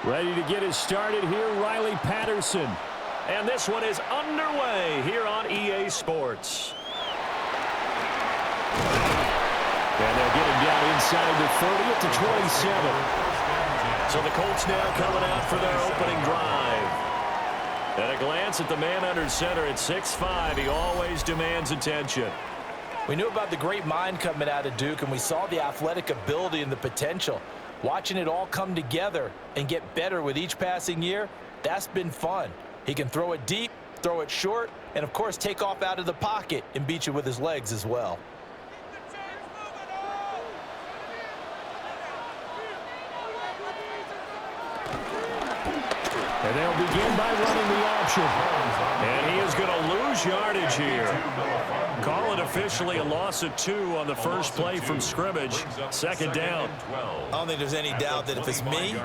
Ready to get us started here, Riley Patterson. And this one is underway here on EA Sports. And they'll get him down inside the 30 at the 27. So the Colts now coming out for their opening drive. At a glance at the man under center at 6'5", he always demands attention. We knew about the great mind coming out of Duke, and we saw the athletic ability and the potential. Watching it all come together and get better with each passing year, that's been fun. He can throw it deep, throw it short, and of course take off out of the pocket and beat you with his legs as well. And they'll begin by running the option. And he is going to lose yardage here. Call it officially a loss of 2 on the first play from scrimmage. Second down. I don't think there's any doubt that if it's me,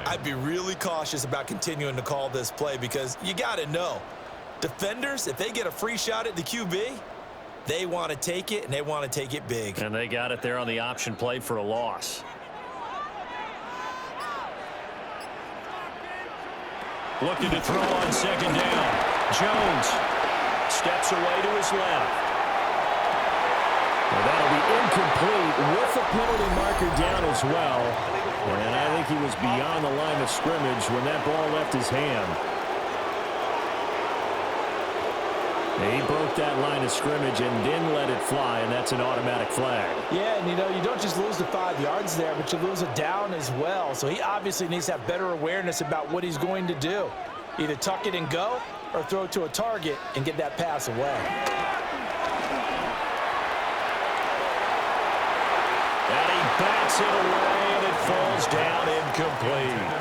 I'd be really cautious about continuing to call this play because you got to know, defenders, if they get a free shot at the QB, they want to take it, and they want to take it big. And they got it there on the option play for a loss. Looking to throw on second down. Jones steps away to his left. Well, that'll be incomplete with the penalty marker down as well. And I think he was beyond the line of scrimmage when that ball left his hand. He broke that line of scrimmage and didn't let it fly, and that's an automatic flag. Yeah, and you don't just lose the 5 yards there, but you lose it down as well. So he obviously needs to have better awareness about what he's going to do. Either tuck it and go or throw to a target and get that pass away. And he bats it away, and it falls down incomplete.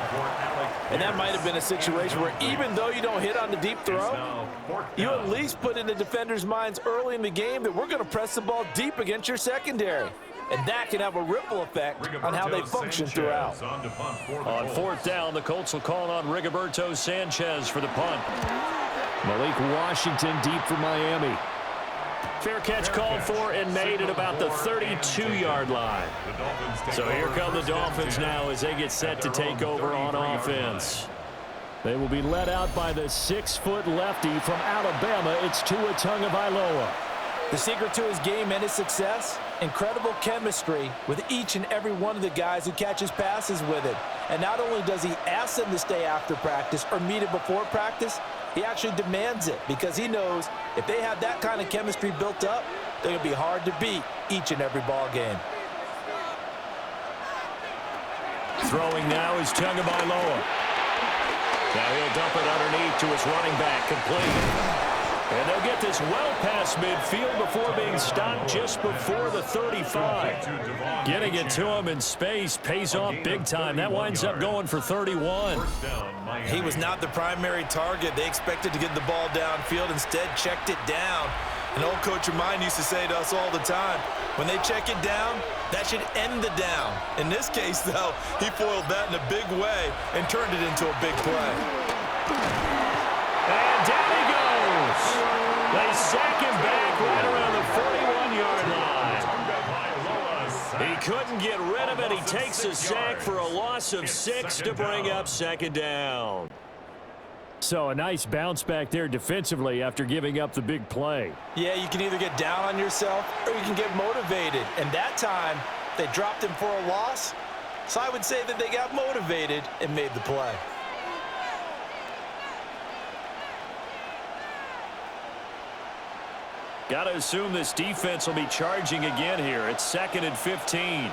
And that might have been a situation where even though you don't hit on the deep throw, you at least put in the defender's minds early in the game that we're going to press the ball deep against your secondary. And that can have a ripple effect on how they function throughout. On fourth down, the Colts will call on Rigoberto Sanchez for the punt. Malik Washington deep for Miami. Fair catch called for and made at about the 32-yard line. So here come the Dolphins now as they get set to take over on offense. They will be led out by the 6-foot lefty from Alabama. It's Tua Tagovailoa. The secret to his game and his success, incredible chemistry with each and every one of the guys who catches passes with it. And not only does he ask them to stay after practice or meet it before practice, he actually demands it because he knows if they have that kind of chemistry built up, they're going to be hard to beat each and every ball game. Throwing now is Tagovailoa. Now he'll dump it underneath to his running back, complete. And they'll get this well past midfield before being stopped just before the 35. Getting it to him in space pays off big time. That winds up going for 31. He was not the primary target. They expected to get the ball downfield. Instead, checked it down. An old coach of mine used to say to us all the time, when they check it down, that should end the down. In this case, though, he foiled that in a big way and turned it into a big play. And down he goes. They sack him back right around the 41-yard line. He couldn't get rid of it. He takes a sack for a loss of 6 to bring up second down. So a nice bounce back there defensively after giving up the big play. Yeah, you can either get down on yourself or you can get motivated. And that time, they dropped him for a loss. So I would say that they got motivated and made the play. Got to assume this defense will be charging again here. It's 2nd and 15.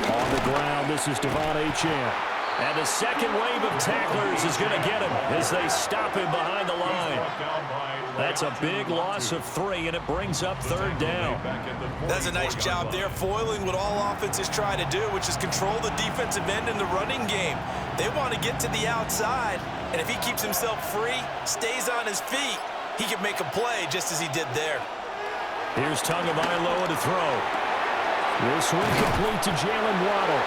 On the ground, this is Devon Achane. And the second wave of tacklers is going to get him as they stop him behind the line. That's a big loss of 3, and it brings up 3rd down. That's a nice job there, foiling what all offenses try to do, which is control the defensive end in the running game. They want to get to the outside, and if he keeps himself free, stays on his feet, he can make a play just as he did there. Here's Tagovailoa to throw. This one complete to Jalen Waddle.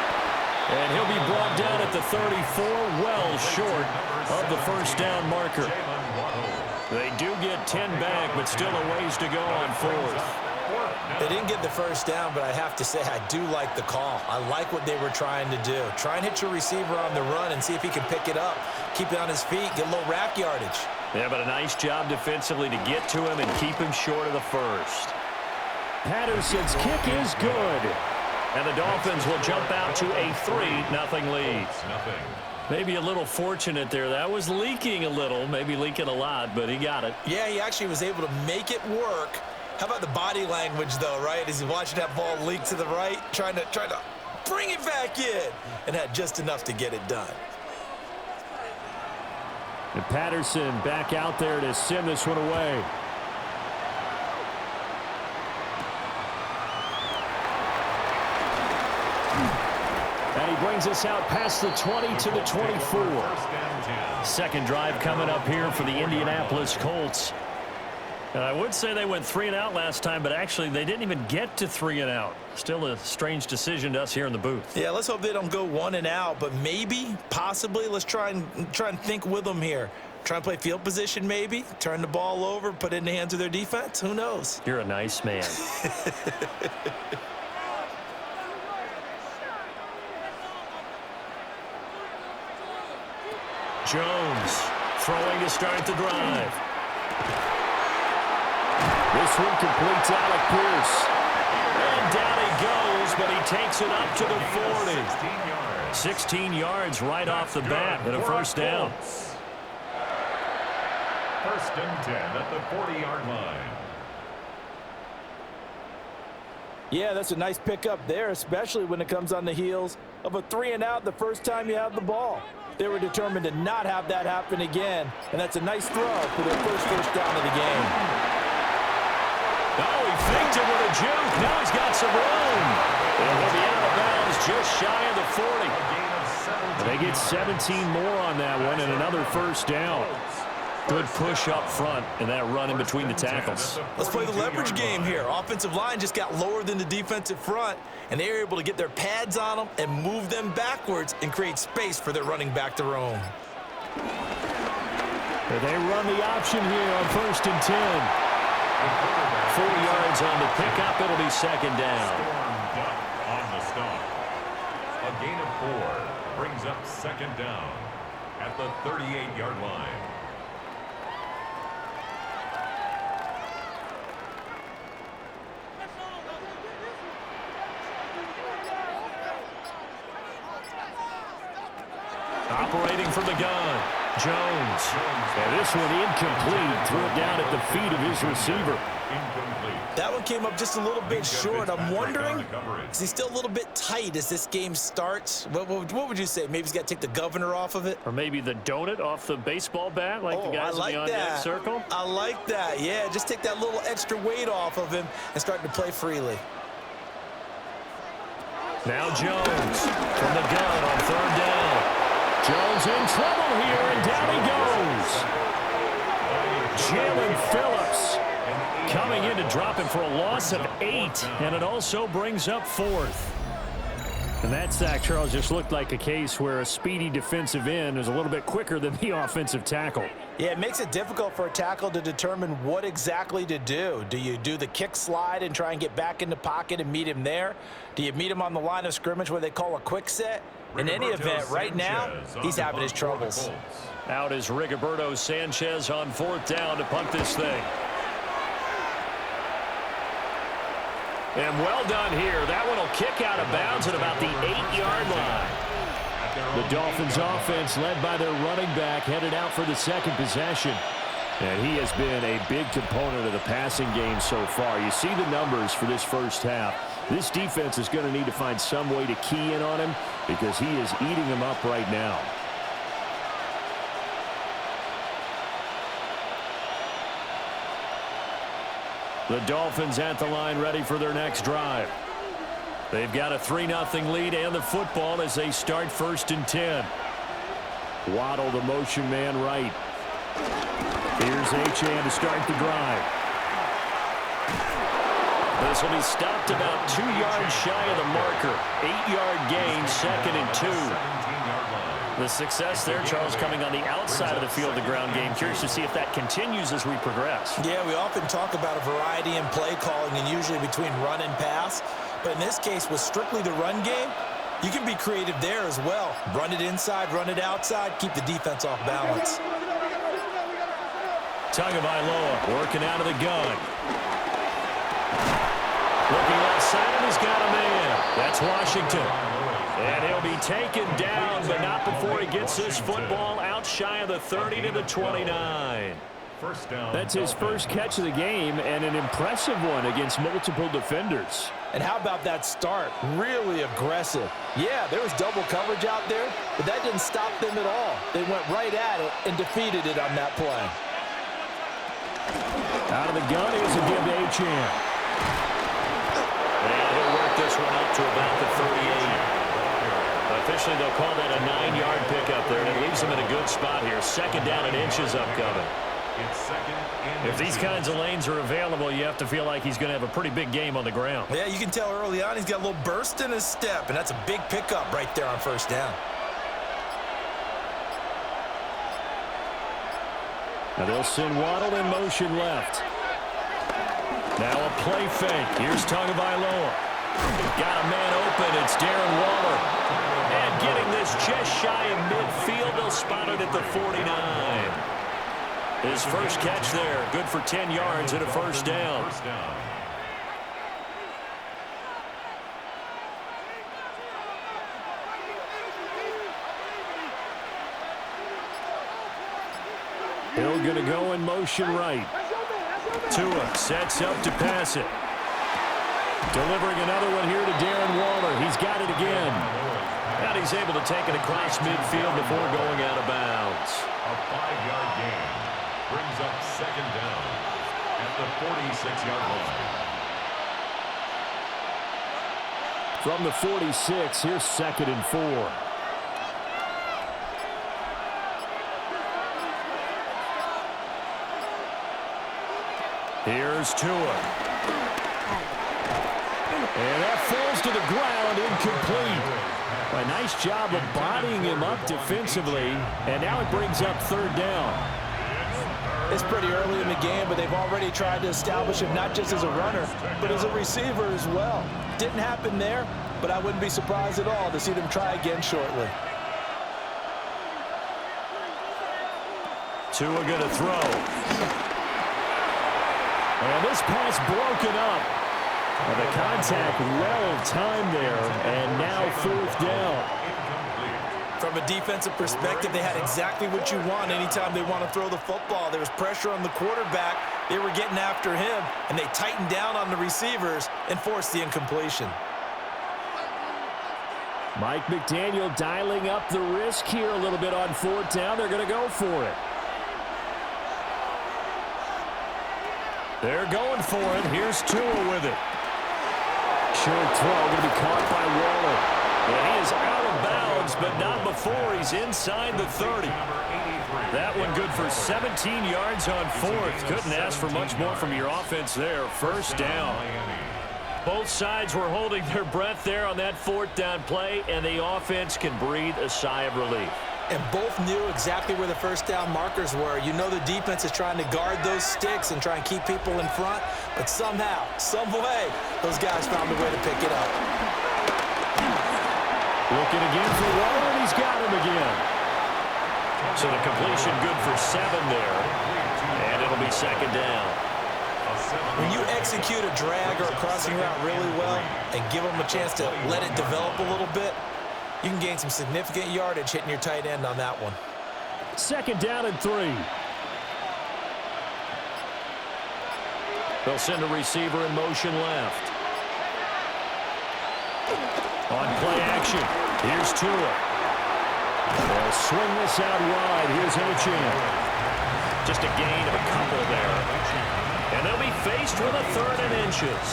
And he'll be brought down at the the 34, well short of the first down marker. They do get 10 back, but still a ways to go on fourth. They didn't get the first down, but I have to say I do like the call. I like what they were trying to do. Try and hit your receiver on the run and see if he can pick it up. Keep it on his feet, get a little rack yardage. Yeah, but a nice job defensively to get to him and keep him short of the first. Patterson's kick is good. And the Dolphins will jump out to a 3-0 lead. Maybe a little fortunate there. That was leaking a little, maybe leaking a lot, but he got it. Yeah, he actually was able to make it work. How about the body language, though, right? As he's watching that ball leak to the right, trying to bring it back in, and had just enough to get it done. And Patterson back out there to send this one away. And he brings us out past the 20 to the 24. Second drive coming up here for the Indianapolis Colts. And I would say they went 3 and out last time, but actually they didn't even get to 3 and out. Still a strange decision to us here in the booth. Yeah, let's hope they don't go 1 and out, but maybe, possibly, let's try and think with them here. Try and play field position maybe, turn the ball over, put it in the hands of their defense. Who knows? You're a nice man. Jones throwing to start the drive. This one completes Alec Pierce. And down he goes, but he takes it up to the 40. 16 yards right off the bat and a first down. First and 10 at the 40-yard line. Yeah, that's a nice pickup there, especially when it comes on the heels of a 3 and out the first time you have the ball. They were determined to not have that happen again, and that's a nice throw for their first down of the game. Oh, he faked it with a juke. Now he's got some room. And he'll be out of bounds just shy of the 40. They get 17 more on that one and another first down. Good push up front and that run in between the tackles. Let's play the leverage game here. Offensive line just got lower than the defensive front, and they were able to get their pads on them and move them backwards and create space for their running back to roam. They run the option here on first and 10. 4 yards on the pickup. It'll be second down. On the stop. A gain of 4 brings up second down at the 38-yard line. Operating from the gun, Jones. And this one incomplete. Threw it down at the feet of his receiver. That one came up just a little bit short. I'm wondering, is he still a little bit tight as this game starts? What would you say? Maybe he's got to take the governor off of it? Or maybe the donut off the baseball bat like the guys in the on-deck circle? I like that. Yeah, just take that little extra weight off of him and start to play freely. Now Jones from the gun on third down. Jones in trouble here, and down he goes. Jalen Phillips coming in to drop him for a loss of 8, and it also brings up fourth. And that sack, Charles, just looked like a case where a speedy defensive end is a little bit quicker than the offensive tackle. Yeah, it makes it difficult for a tackle to determine what exactly to do. Do you do the kick slide and try and get back in the pocket and meet him there? Do you meet him on the line of scrimmage where they call a quick set? In any event, right now, he's having his troubles. Out is Rigoberto Sanchez on fourth down to punt this thing. And well done here. That one will kick out of bounds at about the 8-yard line. The Dolphins offense led by their running back headed out for the second possession. And he has been a big component of the passing game so far. You see the numbers for this first half. This defense is going to need to find some way to key in on him because he is eating them up right now. The Dolphins at the line ready for their next drive. They've got a 3-0 lead and the football as they start first and 10. Waddle, the motion man, right. Here's Achane to start the drive. This will be stopped about 2 yards shy of the marker. 8-yard gain, second and 2. The success there, Charles, coming on the outside of the field, the ground game. Curious to see if that continues as we progress. Yeah, we often talk about a variety in play calling and usually between run and pass. But in this case, with strictly the run game, you can be creative there as well. Run it inside, run it outside, keep the defense off balance. Tagovailoa working out of the gun. Looking outside, and he's got a man. That's Washington. And he'll be taken down, but not before he gets this football out shy of the 30 to the 29. First down. That's his first catch of the game, and an impressive one against multiple defenders. And how about that start? Really aggressive. Yeah, there was double coverage out there, but that didn't stop them at all. They went right at it and defeated it on that play. Out of the gun, here's a give to Achane. And he'll work this one up to about the 38. Officially, they'll call that a 9-yard pickup there, and it leaves them in a good spot here. Second down and inches upcoming. If these kinds of lanes are available, you have to feel like he's going to have a pretty big game on the ground. Yeah, you can tell early on he's got a little burst in his step, and that's a big pickup right there on first down. Now they'll send Waddle in motion left. Now a play fake. Here's Tagovailoa. Got a man open. It's Darren Waller. And getting this just shy of midfield. They'll spot it at the 49. His first catch there. Good for 10 yards and a first down. Hill going to go in motion right. Tua sets up to pass it. Delivering another one here to Darren Waller. He's got it again. And he's able to take it across midfield before going out of bounds. A 5-yard gain brings up second down at the 46-yard line. From the 46, here's 2nd and 4. Here's Tua. And that falls to the ground, incomplete. A nice job of bodying him up defensively, and now it brings up 3rd down. It's pretty early in the game, but they've already tried to establish him not just as a runner, but as a receiver as well. Didn't happen there, but I wouldn't be surprised at all to see them try again shortly. Tua going to throw. And this pass broken up. And the contact well-timed there, and now 4th down. From a defensive perspective, they had exactly what you want anytime they want to throw the football. There was pressure on the quarterback. They were getting after him, and they tightened down on the receivers and forced the incompletion. Mike McDaniel dialing up the risk here a little bit on 4th down. They're going to go for it. They're going for it. Here's Tua with it. Short throw going to be caught by Waller. And he is out of bounds, but not before he's inside the 30. That one good for 17 yards on 4th. Couldn't ask for much more from your offense there. 1st down. Both sides were holding their breath there on that 4th down play, and the offense can breathe a sigh of relief. And both knew exactly where the 1st down markers were. You know the defense is trying to guard those sticks and try and keep people in front, but somehow, some way, those guys found a way to pick it up. Looking again for Waller, and he's got him again. So the completion good for 7 there, and it'll be 2nd down. When you execute a drag or a crossing route really well and give them a chance to let it develop a little bit, you can gain some significant yardage hitting your tight end on that one. 2nd down and 3. They'll send a receiver in motion left. On play action, here's Tua. They'll swing this out wide. Here's Achane. Just a gain of a couple there. And they'll be faced with a 3rd and inches.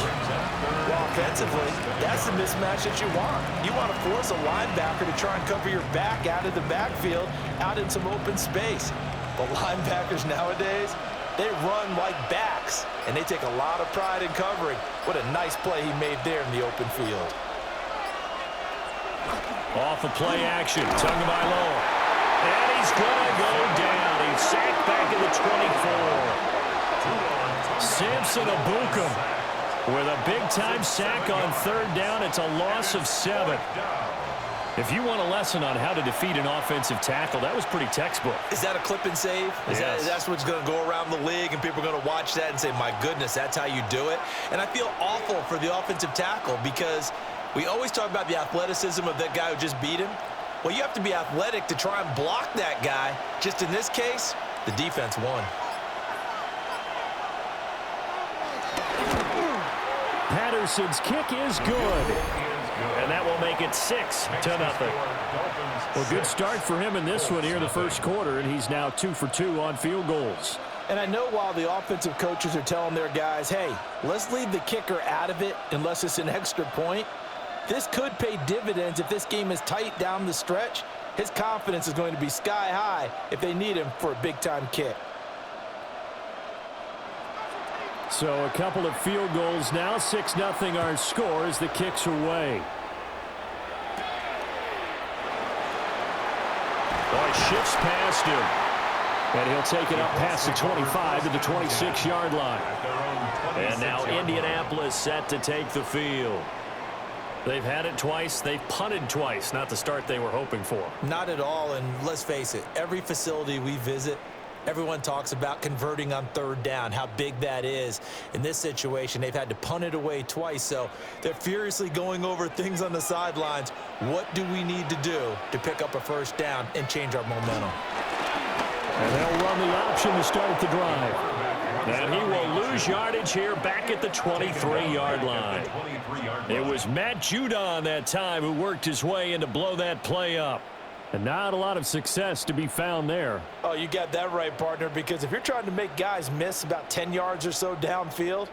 Well, offensively, that's the mismatch that you want. You want to force a linebacker to try and cover your back out of the backfield, out in some open space. But linebackers nowadays, they run like backs, and they take a lot of pride in covering. What a nice play he made there in the open field. Off of play action. Tagovailoa. And he's going to go down. He's sacked back at the 24. Samson Ebukam with a big-time sack on third down. It's a loss of 7. If you want a lesson on how to defeat an offensive tackle, that was pretty textbook. Is that a clip and save? That's what's going to go around the league, and people are going to watch that and say, my goodness, that's how you do it? And I feel awful for the offensive tackle because we always talk about the athleticism of that guy who just beat him. Well, you have to be athletic to try and block that guy. Just in this case, the defense won. Patterson's kick is good. And that will make it 6-0. Well, good start for him in this one here in the first quarter, and he's now 2 for 2 on field goals. And I know while the offensive coaches are telling their guys, hey, let's leave the kicker out of it unless it's an extra point, this could pay dividends if this game is tight down the stretch. His confidence is going to be sky high if they need him for a big-time kick. So a couple of field goals now. 6-0 our score as the kicks away. Boy, shifts past him. And he'll take it up past the 25 to the 26-yard line. And now Indianapolis set to take the field. They've had it twice. They've punted twice. Not the start they were hoping for. Not at all, and let's face it, every facility we visit, everyone talks about converting on third down, how big that is. In this situation, they've had to punt it away twice, so they're furiously going over things on the sidelines. What do we need to do to pick up a first down and change our momentum? And they'll run the option to start the drive. And he will lose yardage here back at the 23-yard line. It was Matt Judon that time who worked his way in to blow that play up. And not a lot of success to be found there. Oh, you got that right, partner, because if you're trying to make guys miss about 10 yards or so downfield,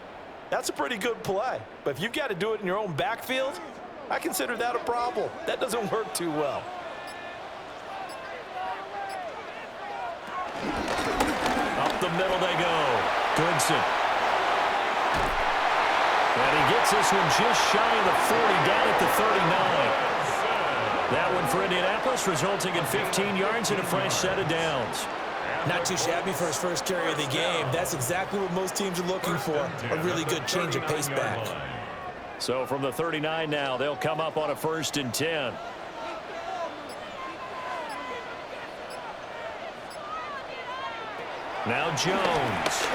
that's a pretty good play. But if you've got to do it in your own backfield, I consider that a problem. That doesn't work too well. Up the middle they go. Goodson. And he gets this one just shy of the 40, down at the 39. That one for Indianapolis, resulting in 15 yards and a fresh set of downs. Not too shabby for his first carry of the game. That's exactly what most teams are looking for, a really good change of pace back. So from the 39 now, they'll come up on a 1st and 10. Now Jones.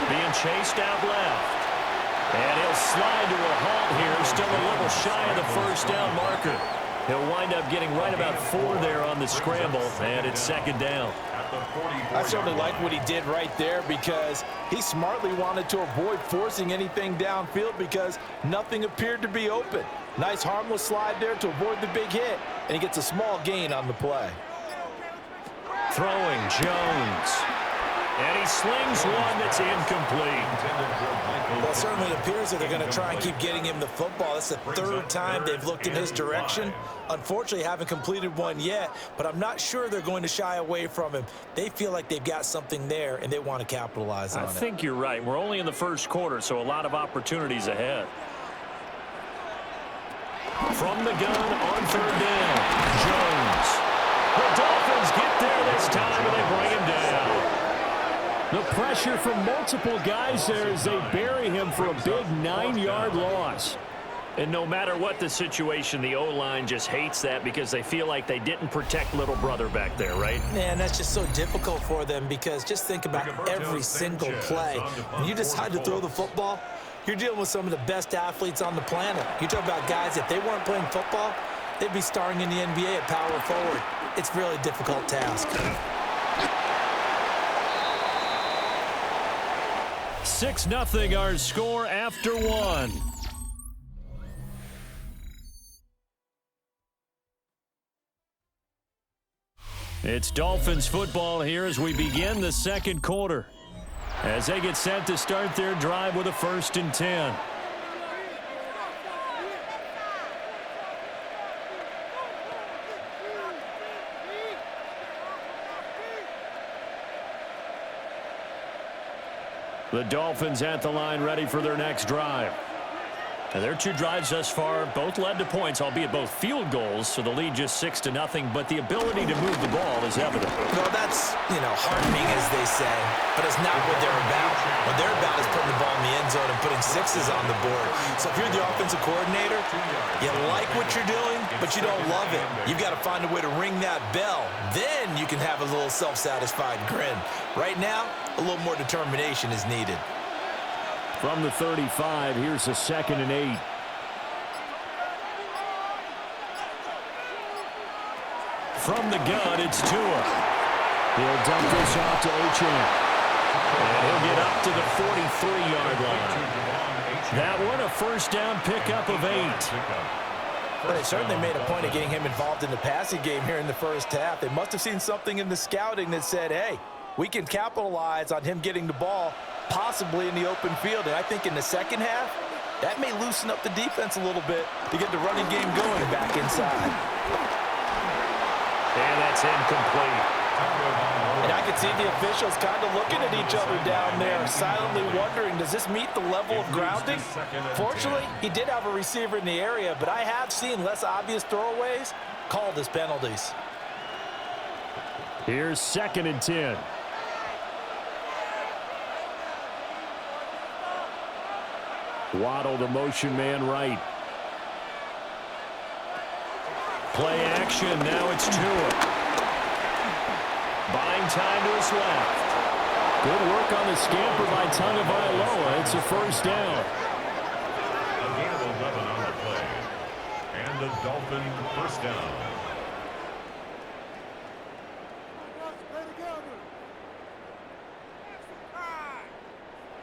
Being chased out left. And he'll slide to a halt here, still a little shy of the first down marker. He'll wind up getting right about 4 there on the scramble, and it's 2nd down. I certainly like what he did right there because he smartly wanted to avoid forcing anything downfield because nothing appeared to be open. Nice harmless slide there to avoid the big hit, and he gets a small gain on the play. Throwing Jones. And he slings one that's incomplete. Well, it certainly appears that they're going to try and keep getting him the football. That's the 3rd time they've looked in his direction. Unfortunately, haven't completed one yet, but I'm not sure they're going to shy away from him. They feel like they've got something there, and they want to capitalize on it. I think you're right. We're only in the first quarter, so a lot of opportunities ahead. From the gun on 3rd down, Jones. The Dolphins get there this time, and they bring him down. The pressure from multiple guys there as they bury him for a big 9-yard loss. And no matter what the situation, the O-line just hates that because they feel like they didn't protect little brother back there, right? Man, that's just so difficult for them because just think about every single play. When you decide to throw the football, you're dealing with some of the best athletes on the planet. You talk about guys, if they weren't playing football, they'd be starring in the NBA at power forward. It's a really difficult task. 6-0 our score after 1. It's Dolphins football here as we begin the second quarter. As they get set to start their drive with a 1st and 10. The Dolphins at the line ready for their next drive. And their two drives thus far both led to points, albeit both field goals, so the lead just 6-0, but the ability to move the ball is evident. Well, that's, heartening, as they say, but it's not what they're about. What they're about is putting the ball in the end zone and putting sixes on the board. So if you're the offensive coordinator, you like what you're doing, but you don't love it. You've got to find a way to ring that bell. Then you can have a little self-satisfied grin. Right now, a little more determination is needed. From the 35, here's a 2nd and 8. From the gun, it's Tua. He'll dump this off to Achane. And he'll get up to the 43-yard line. That one, a first down pickup of 8. Well, they certainly made a point of getting him involved in the passing game here in the first half. They must have seen something in the scouting that said, hey, we can capitalize on him getting the ball possibly in the open field. And I think in the second half, that may loosen up the defense a little bit to get the running game going back inside. And that's incomplete. And I can see the officials kind of looking at each other down there, silently wondering, does this meet the level of grounding? Fortunately, he did have a receiver in the area, but I have seen less obvious throwaways called as penalties. Here's 2nd and 10. Waddle, the motion man right. Play action, now it's Tua. Buying time to his left. Good work on the scamper by Tagovailoa. It's a first down. A gain of 11 on the play. And the Dolphin first down.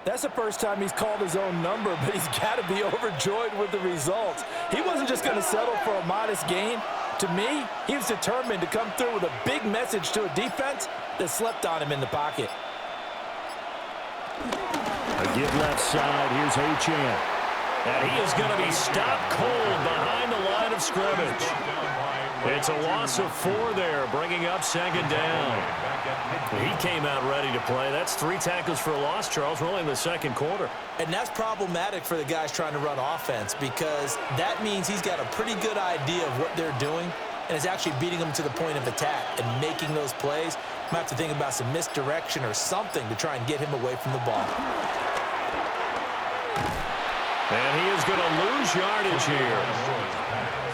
That's the first time he's called his own number, but he's got to be overjoyed with the results. He wasn't just going to settle for a modest gain. To me, he was determined to come through with a big message to a defense that slept on him in the pocket. A give left side. Here's Achane. And he is going to be stopped cold behind the line of scrimmage. It's a loss of 4 there, bringing up 2nd down. He came out ready to play. That's 3 tackles for a loss, Charles. We're only in the second quarter. And that's problematic for the guys trying to run offense, because that means he's got a pretty good idea of what they're doing and is actually beating them to the point of attack and making those plays. Might have to think about some misdirection or something to try and get him away from the ball. And he is going to lose yardage here.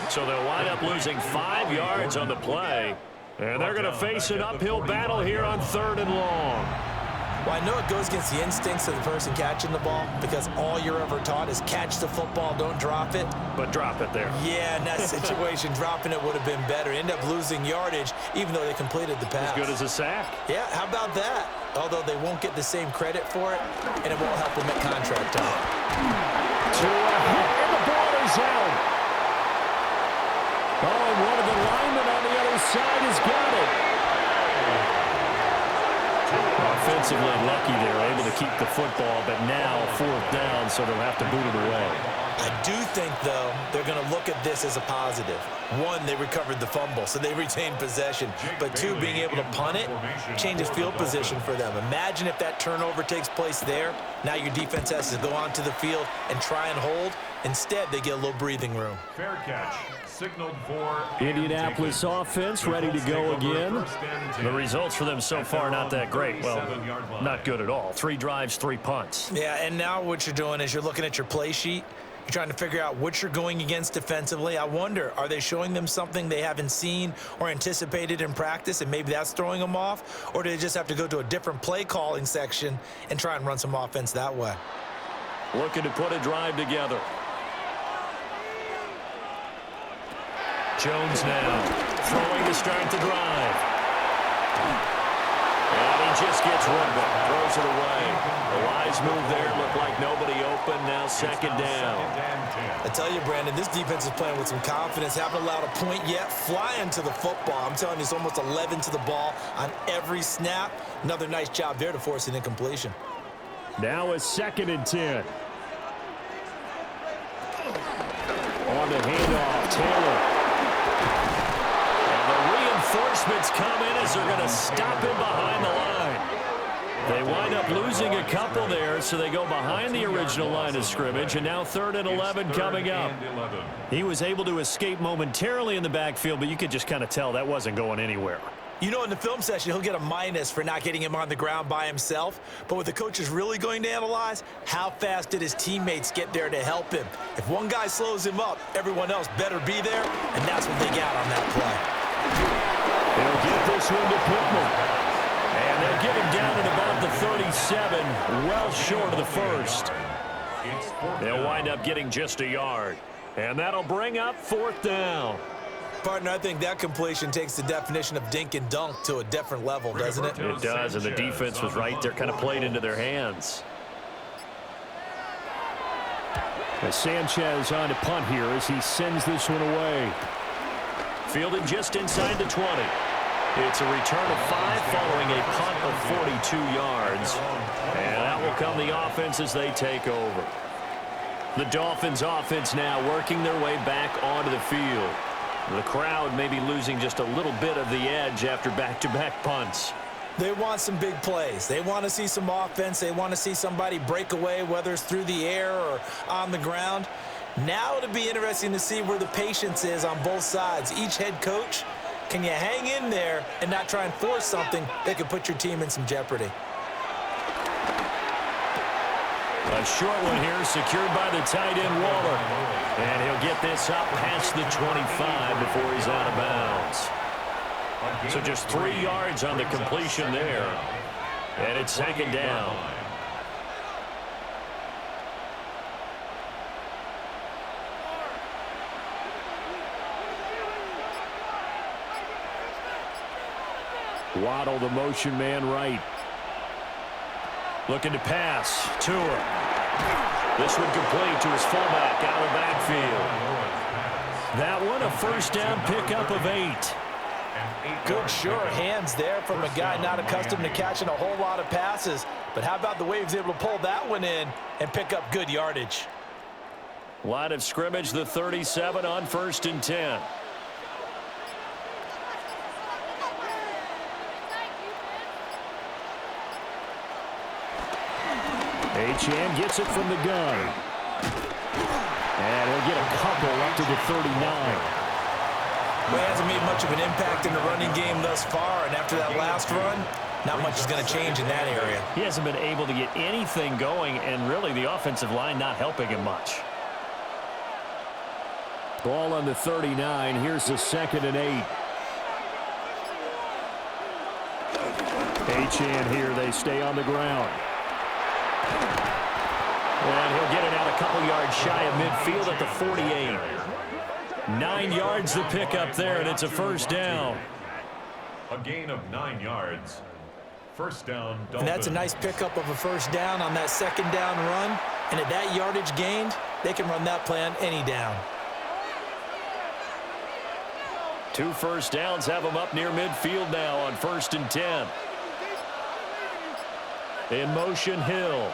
So they'll wind up losing 5 yards on the play. And they're going to face an uphill battle here on 3rd and long. Well, I know it goes against the instincts of the person catching the ball, because all you're ever taught is catch the football, don't drop it. But drop it there. Yeah, in that situation, dropping it would have been better. End up losing yardage, even though they completed the pass. As good as a sack. Yeah, how about that? Although they won't get the same credit for it, and it won't help them at contract time. And the ball is out. Oh, and one of the linemen on the other side has got it. Offensively lucky they're able to keep the football, but now 4th down, so they'll have to boot it away. I do think, though, they're going to look at this as a positive. 1, they recovered the fumble, so they retained possession. But 2, being able to punt it changes field position for them. Imagine if that turnover takes place there. Now your defense has to go onto the field and try and hold. Instead, they get a little breathing room. Fair catch. Signaled for Indianapolis offense ready to go again. The results for them so far not that great. Well, not good at all. 3 drives, 3 punts. Yeah, and now what you're doing is you're looking at your play sheet. You're trying to figure out what you're going against defensively. I wonder, are they showing them something they haven't seen or anticipated in practice, and maybe that's throwing them off? Or do they just have to go to a different play calling section and try and run some offense that way? Looking to put a drive together. Jones now throwing to start the drive. And he just gets rid of it, throws it away. The wise move there, looked like nobody open, now 2nd down. I tell you, Brandon, this defense is playing with some confidence. Haven't allowed a point yet, flying to the football. I'm telling you, it's almost 11 to the ball on every snap. Another nice job there to force an incompletion. Now a 2nd and 10. On the handoff, Taylor. And the reinforcements come in as they're going to stop him behind the line. They wind up losing a couple there, so they go behind the original line of scrimmage, and now 3rd and 11 coming up. He was able to escape momentarily in the backfield, but you could just kind of tell that wasn't going anywhere. You know, in the film session, he'll get a minus for not getting him on the ground by himself. But what the coach is really going to analyze, how fast did his teammates get there to help him? If one guy slows him up, everyone else better be there, and that's what they got on that play. They'll get this one to Pittman. And they'll get him down at about the 37, well short of the first. They'll wind up getting just a yard. And that'll bring up 4th down. Partner, I think that completion takes the definition of dink and dunk to a different level, doesn't it? It does, and the defense was right there, kind of played into their hands. As Sanchez on to punt here as he sends this one away. Fielded just inside the 20. It's a return of 5 following a punt of 42 yards. And that will come the offense as they take over. The Dolphins offense now working their way back onto the field. The crowd may be losing just a little bit of the edge after back-to-back punts. They want some big plays. They want to see some offense. They want to see somebody break away, whether it's through the air or on the ground. Now it'll be interesting to see where the patience is on both sides. Each head coach, can you hang in there and not try and force something that could put your team in some jeopardy? A short one here, secured by the tight end, Waller. And he'll get this up past the 25 before he's out of bounds. So just 3 yards on the completion there. And it's 2nd down. Waddle, the motion man right. Looking to pass. Tua. This one complete to his fullback out of the backfield. That one a 1st down pickup of 8. Good, sure hands there from a guy not accustomed to catching a whole lot of passes. But how about the way he was able to pull that one in and pick up good yardage? Line of scrimmage, the 37 on 1st and 10. Achane gets it from the gun. And he'll get a couple up to the 39. Well, he hasn't made much of an impact in the running game thus far, and after that last run, not much is going to change in that area. He hasn't been able to get anything going, and really the offensive line not helping him much. Ball on the 39. Here's the 2nd and 8. Achane here. They stay on the ground. And he'll get it out a couple yards shy of midfield at the 48. 9 yards to pick up there, and it's a 1st down. A gain of 9 yards. 1st down, Dolphins. And that's a nice pickup of a 1st down on that 2nd down run. And at that yardage gained, they can run that play on any down. 2 1st downs have them up near midfield now on 1st and 10. In motion, Hill.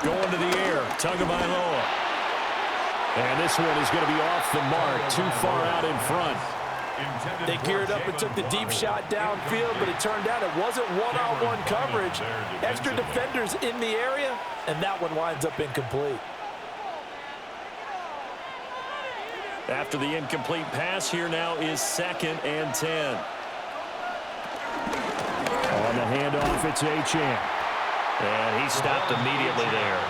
Going to the air, Tagovailoa. And this one is going to be off the mark, too far out in front. They geared up and took the deep shot downfield, but it turned out it wasn't one-on-one coverage. Extra defenders in the area, and that one winds up incomplete. After the incomplete pass, here now is 2nd and 10. On the handoff, it's Achane. And he stopped immediately there.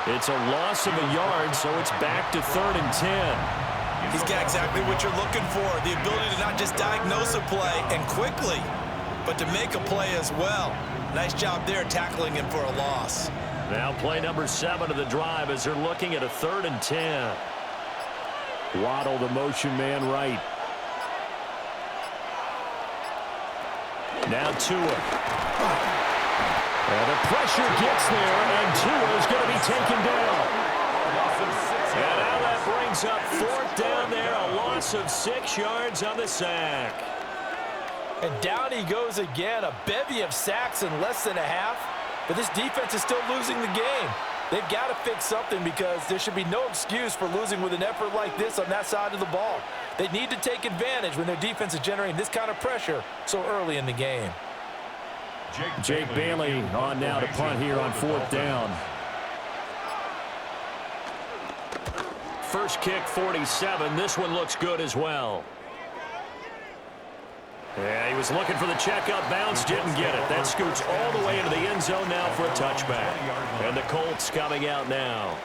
It's a loss of a yard, so it's back to 3rd and 10. He's got exactly what you're looking for, the ability to not just diagnose a play and quickly, but to make a play as well. Nice job there tackling him for a loss. Now play number 7 of the drive as they're looking at a 3rd and 10. Waddle, the motion man right. Now Tua. And the pressure gets there, and Tua is going to be taken down. And now that brings up 4th down there, a loss of 6 yards on the sack. And down he goes again, a bevy of sacks in less than a half. But this defense is still losing the game. They've got to fix something because there should be no excuse for losing with an effort like this on that side of the ball. They need to take advantage when their defense is generating this kind of pressure so early in the game. Jake Bailey on now to punt here on 4th down. First kick, 47. This one looks good as well. Yeah, he was looking for the checkup bounce, didn't get it. That scoots all the way into the end zone now for a touchback. And the Colts coming out now.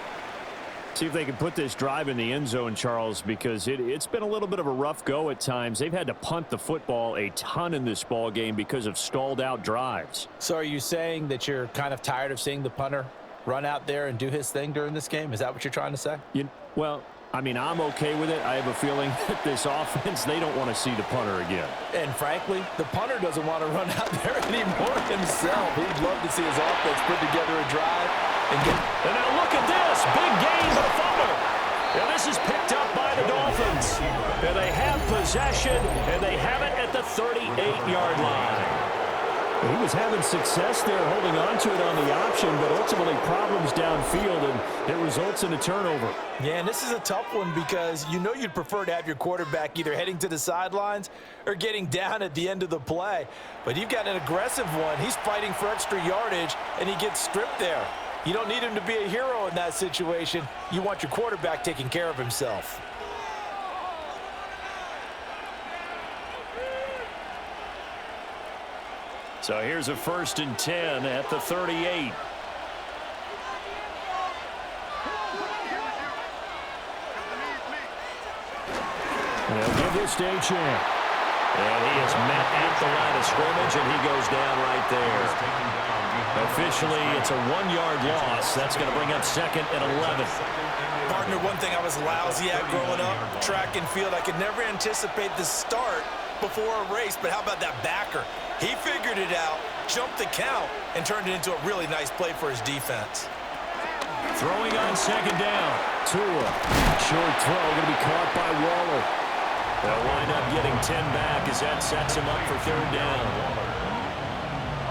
See if they can put this drive in the end zone, Charles, because it's been a little bit of a rough go at times. They've had to punt the football a ton in this ball game because of stalled out drives. So are you saying that you're kind of tired of seeing the punter run out there and do his thing during this game? Is that what you're trying to say? Well, I mean, I'm okay with it. I have a feeling that this offense, they don't want to see the punter again. And frankly, the punter doesn't want to run out there anymore himself. He'd love to see his offense put together a drive. And now look at this. Big gain for the fumble. And this is picked up by the Dolphins. And they have possession, and they have it at the 38-yard line. He was having success there holding on to it on the option, but ultimately problems downfield, and it results in a turnover. Yeah, and this is a tough one because you know you'd prefer to have your quarterback either heading to the sidelines or getting down at the end of the play. But you've got an aggressive one. He's fighting for extra yardage, and he gets stripped there. You don't need him to be a hero in that situation. You want your quarterback taking care of himself. So here's a 1st and 10 at the 38. They'll give this to a chance. And he is met at the line of scrimmage, and he goes down right there. Officially, it's a 1-yard loss. That's going to bring up 2nd and 11. Partner, one thing I was lousy at growing up, track and field, I could never anticipate the start before a race, but how about that backer? He figured it out, jumped the count, and turned it into a really nice play for his defense. Throwing on 2nd down. Tua. Short throw going to be caught by Waller. They'll wind up getting 10 back as that sets him up for 3rd down.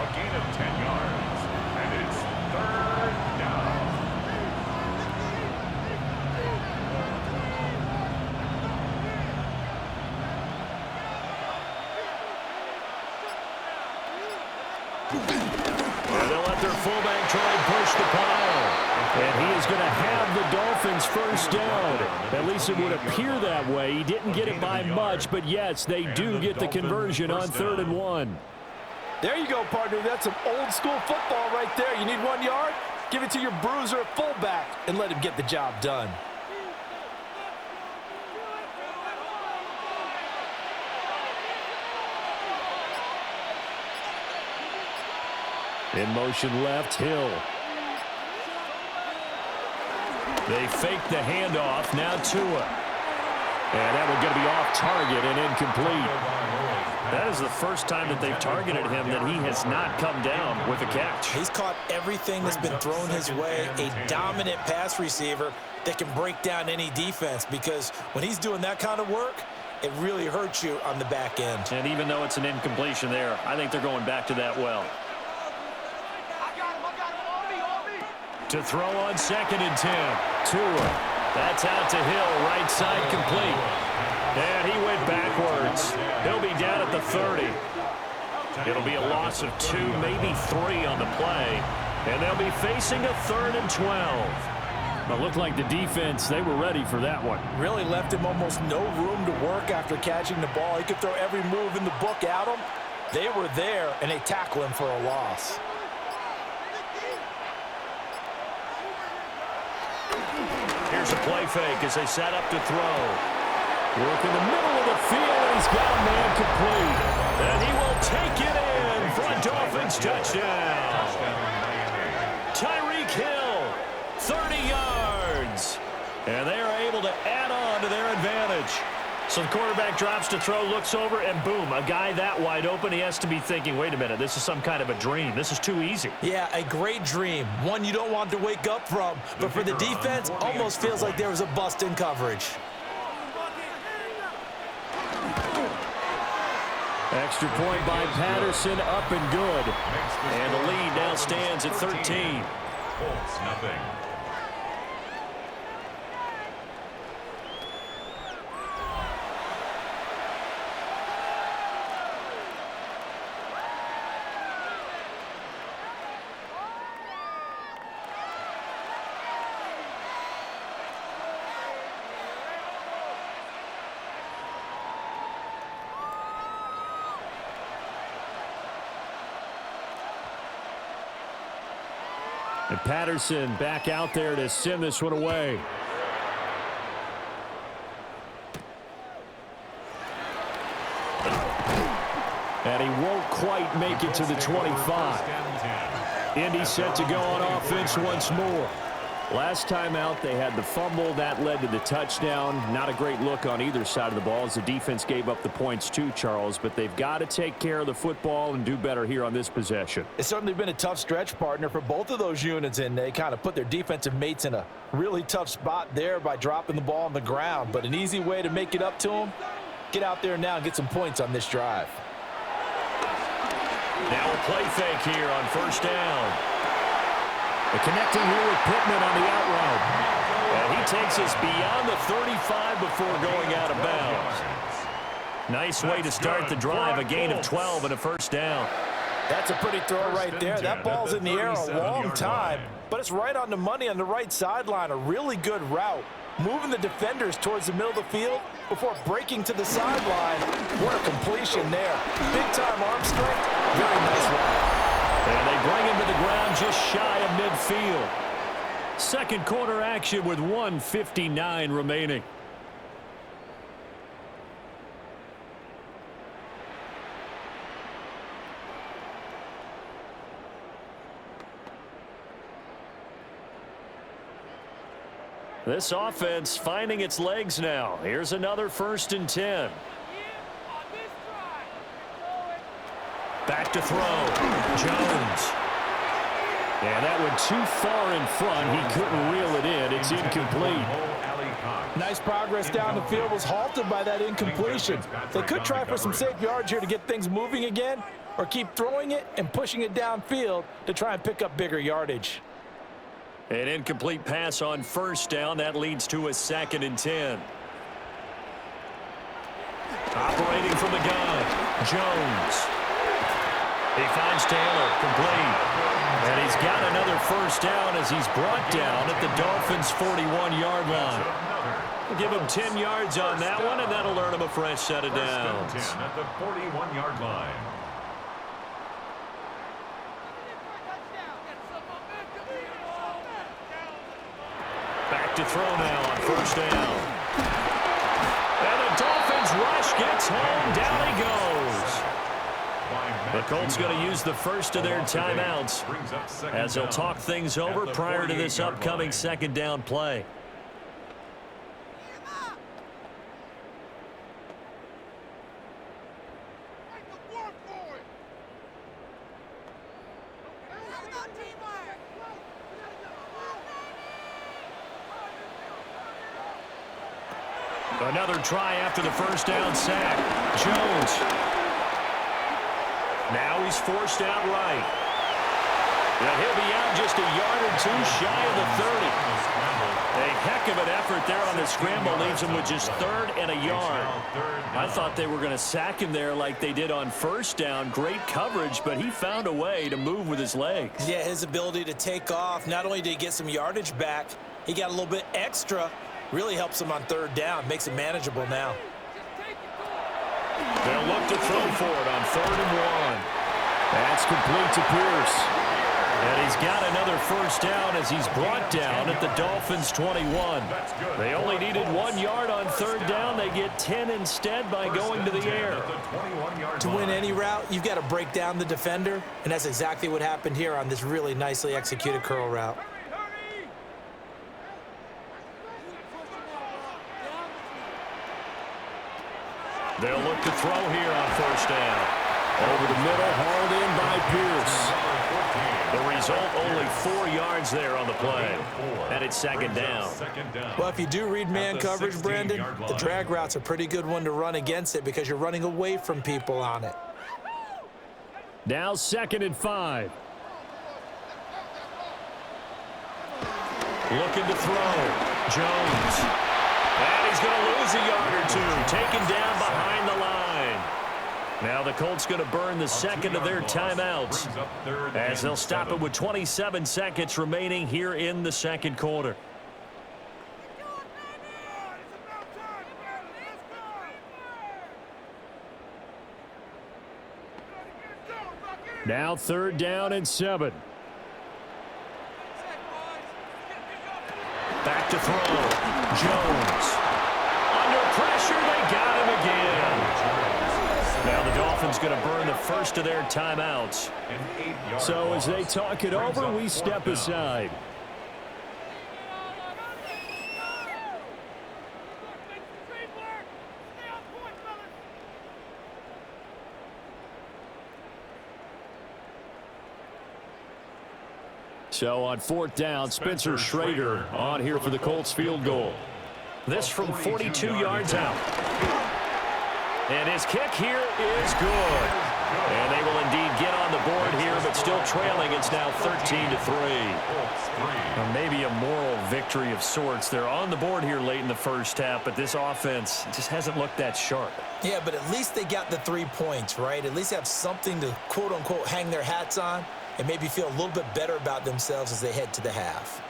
A gain of 10 yards, and it's 3rd down. And they'll let their fullback try and push the pile. And he is going to have the Dolphins 1st down. At least it would appear that way. He didn't get it by much, but yes, they do get the conversion on 3rd and 1. There you go, partner. That's some old school football right there. You need 1 yard? Give it to your bruiser at fullback and let him get the job done. In motion left, Hill. They fake the handoff. Now Tua. And that one going to be off target and incomplete. That is the first time that they've targeted him that he has not come down with a catch. He's caught everything that's been thrown his way. A dominant pass receiver that can break down any defense, because when he's doing that kind of work, it really hurts you on the back end. And even though it's an incompletion there, I think they're going back to that well. To throw on 2nd and 10. Tua. That's out to Hill. Right side complete. And he went backwards. He'll be down at the 30. It'll be a loss of 2, maybe 3 on the play. And they'll be facing a 3rd and 12. It looked like the defense, they were ready for that one. Really left him almost no room to work after catching the ball. He could throw every move in the book at him. They were there, and they tackle him for a loss. Here's a play fake as they set up to throw. Work in the middle of the field, and he's got a man complete. And he will take it in for a Dolphins touchdown. Tyreek Hill, 30 yards. And they are able to add on to their advantage. So the quarterback drops to throw, looks over, and boom, a guy that wide open. He has to be thinking, wait a minute, this is some kind of a dream. This is too easy. Yeah, a great dream. One you don't want to wake up from. But for the defense, almost feels like there was a bust in coverage. Extra point by Patterson, up and good. And the lead now stands at 13. Colts, nothing. And Patterson back out there to send this one away. And he won't quite make it to the 25. Indy set to go on offense once more. Last time out, they had the fumble. That led to the touchdown. Not a great look on either side of the ball as the defense gave up the points too, Charles. But they've got to take care of the football and do better here on this possession. It's certainly been a tough stretch, partner, for both of those units, and they kind of put their defensive mates in a really tough spot there by dropping the ball on the ground. But an easy way to make it up to them, get out there now and get some points on this drive. Now a play fake here on first down. The connecting here with Pittman on the out route. And he takes us beyond the 35 before going out of bounds. Nice way to start the drive, a gain of 12 and a first down. That's a pretty throw right there. That ball's in the air a long time, but it's right on the money on the right sideline. A really good route. Moving the defenders towards the middle of the field before breaking to the sideline. What a completion there. Big-time arm strength. Very nice route. And they bring him to the ground just shy of midfield. Second quarter action with 1:59 remaining. This offense finding its legs now. Here's another 1st and 10. Back to throw. Jones. And that went too far in front. He couldn't reel it in. It's incomplete. Nice progress down the field was halted by that incompletion. They could try for some safe yards here to get things moving again, or keep throwing it and pushing it downfield to try and pick up bigger yardage. An incomplete pass on first down. That leads to a 2nd and 10. Operating from the gun. Jones. He finds Taylor, complete. And he's got another first down as he's brought down at the Dolphins' 41-yard line. We'll give him 10 yards on that one, and that'll earn him a fresh set of downs. At the 41-yard line. Back to throw now on first down. And the Dolphins rush gets home. Down he goes. The Colts going to use the first of their timeouts as they'll talk things over prior to this upcoming 2nd down play. Another try after the first down sack. Jones. Now he's forced out right. And he'll be out just a yard or two shy of the 30. A heck of an effort there on the scramble. Leaves him with just 3rd and a yard. I thought they were going to sack him there like they did on first down. Great coverage, but he found a way to move with his legs. Yeah, his ability to take off. Not only did he get some yardage back, he got a little bit extra. Really helps him on 3rd down. Makes it manageable now. They'll look to throw for it on 3rd and 1. That's complete to Pierce. And he's got another first down as he's brought down at the Dolphins' 21. They only needed 1 yard on 3rd down. They get 10 instead by going to the air. To win any route, you've got to break down the defender, and that's exactly what happened here on this really nicely executed curl route. They'll look to throw here on first down. Over the middle, hauled in by Pierce. The result, only 4 yards there on the play. And it's 2nd down. Well, if you do read man coverage, Brandon, the drag route's a pretty good one to run against it because you're running away from people on it. Now 2nd and 5. Looking to throw. Jones. And he's going to lose a yard or two. Taken down behind the line. Now the Colts going to burn the second of their timeouts, as they'll stop it with 27 seconds remaining here in the second quarter. Now 3rd down and 7. Back to throw. Jones. Under pressure, they got him again. Now the Dolphins going to burn the first of their timeouts. So as they talk it over, we step aside. So on 4th down, Spencer Schrader on here for the Colts field goal. This from 42 yards out. And his kick here is good. And they will indeed get on the board here, but still trailing. It's now 13-3. Maybe a moral victory of sorts. They're on the board here late in the first half, but this offense just hasn't looked that sharp. Yeah, but at least they got the 3 points, right? At least have something to, quote-unquote, hang their hats on and maybe feel a little bit better about themselves as they head to the half.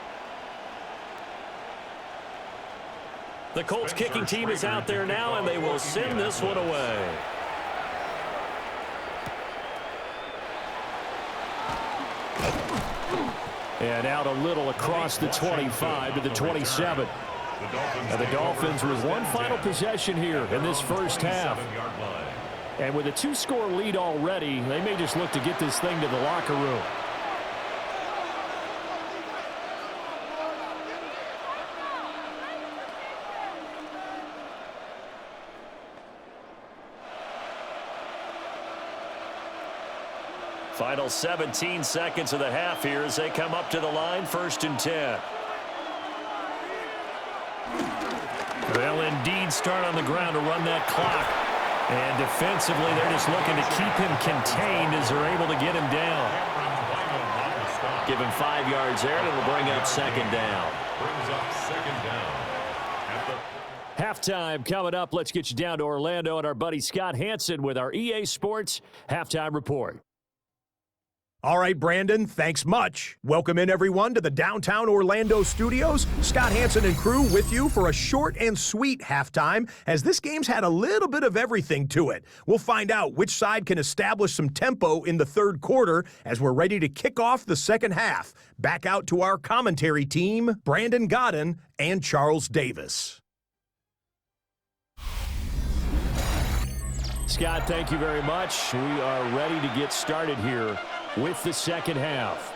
The Colts kicking team is out there now, and they will send this one away. And out a little across the 25 to the 27. Now the Dolphins with one final possession here in this first half. And with a 2-score lead already, they may just look to get this thing to the locker room. Final 17 seconds of the half here as they come up to the line, 1st and 10. They'll indeed start on the ground to run that clock. And defensively, they're just looking to keep him contained as they're able to get him down. Give him 5 yards there, and it'll bring up 2nd down. Halftime coming up. Let's get you down to Orlando and our buddy Scott Hansen with our EA Sports Halftime Report. All right, Brandon, thanks much. Welcome in, everyone, to the downtown Orlando studios. Scott Hansen and crew with you for a short and sweet halftime, as this game's had a little bit of everything to it. We'll find out which side can establish some tempo in the 3rd quarter as we're ready to kick off the second half. Back out to our commentary team, Brandon Godden and Charles Davis. Scott, thank you very much. We are ready to get started here with the second half.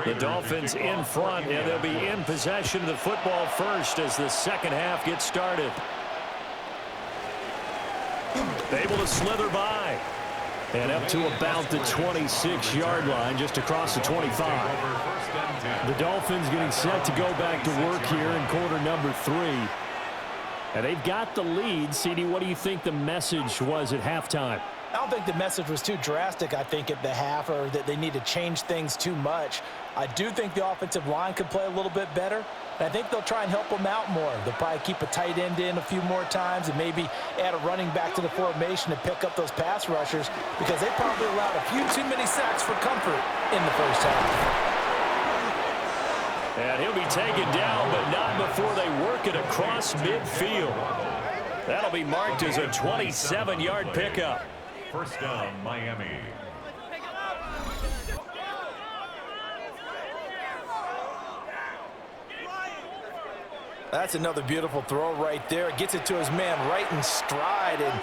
The Dolphins in front, and they'll be in possession of the football first as the second half gets started. Able to slither by. And up to about the 26-yard line, just across the 25. The Dolphins getting set to go back to work here in quarter number 3. And they've got the lead. CD, what do you think the message was at halftime? I don't think the message was too drastic, I think, at the half, or that they need to change things too much. I do think the offensive line could play a little bit better. I think they'll try and help them out more. They'll probably keep a tight end in a few more times and maybe add a running back to the formation to pick up those pass rushers, because they probably allowed a few too many sacks for comfort in the first half. And he'll be taken down, but not before they work it across midfield. That'll be marked as a 27-yard pickup. 1st down, Miami. That's another beautiful throw right there. Gets it to his man right in stride. And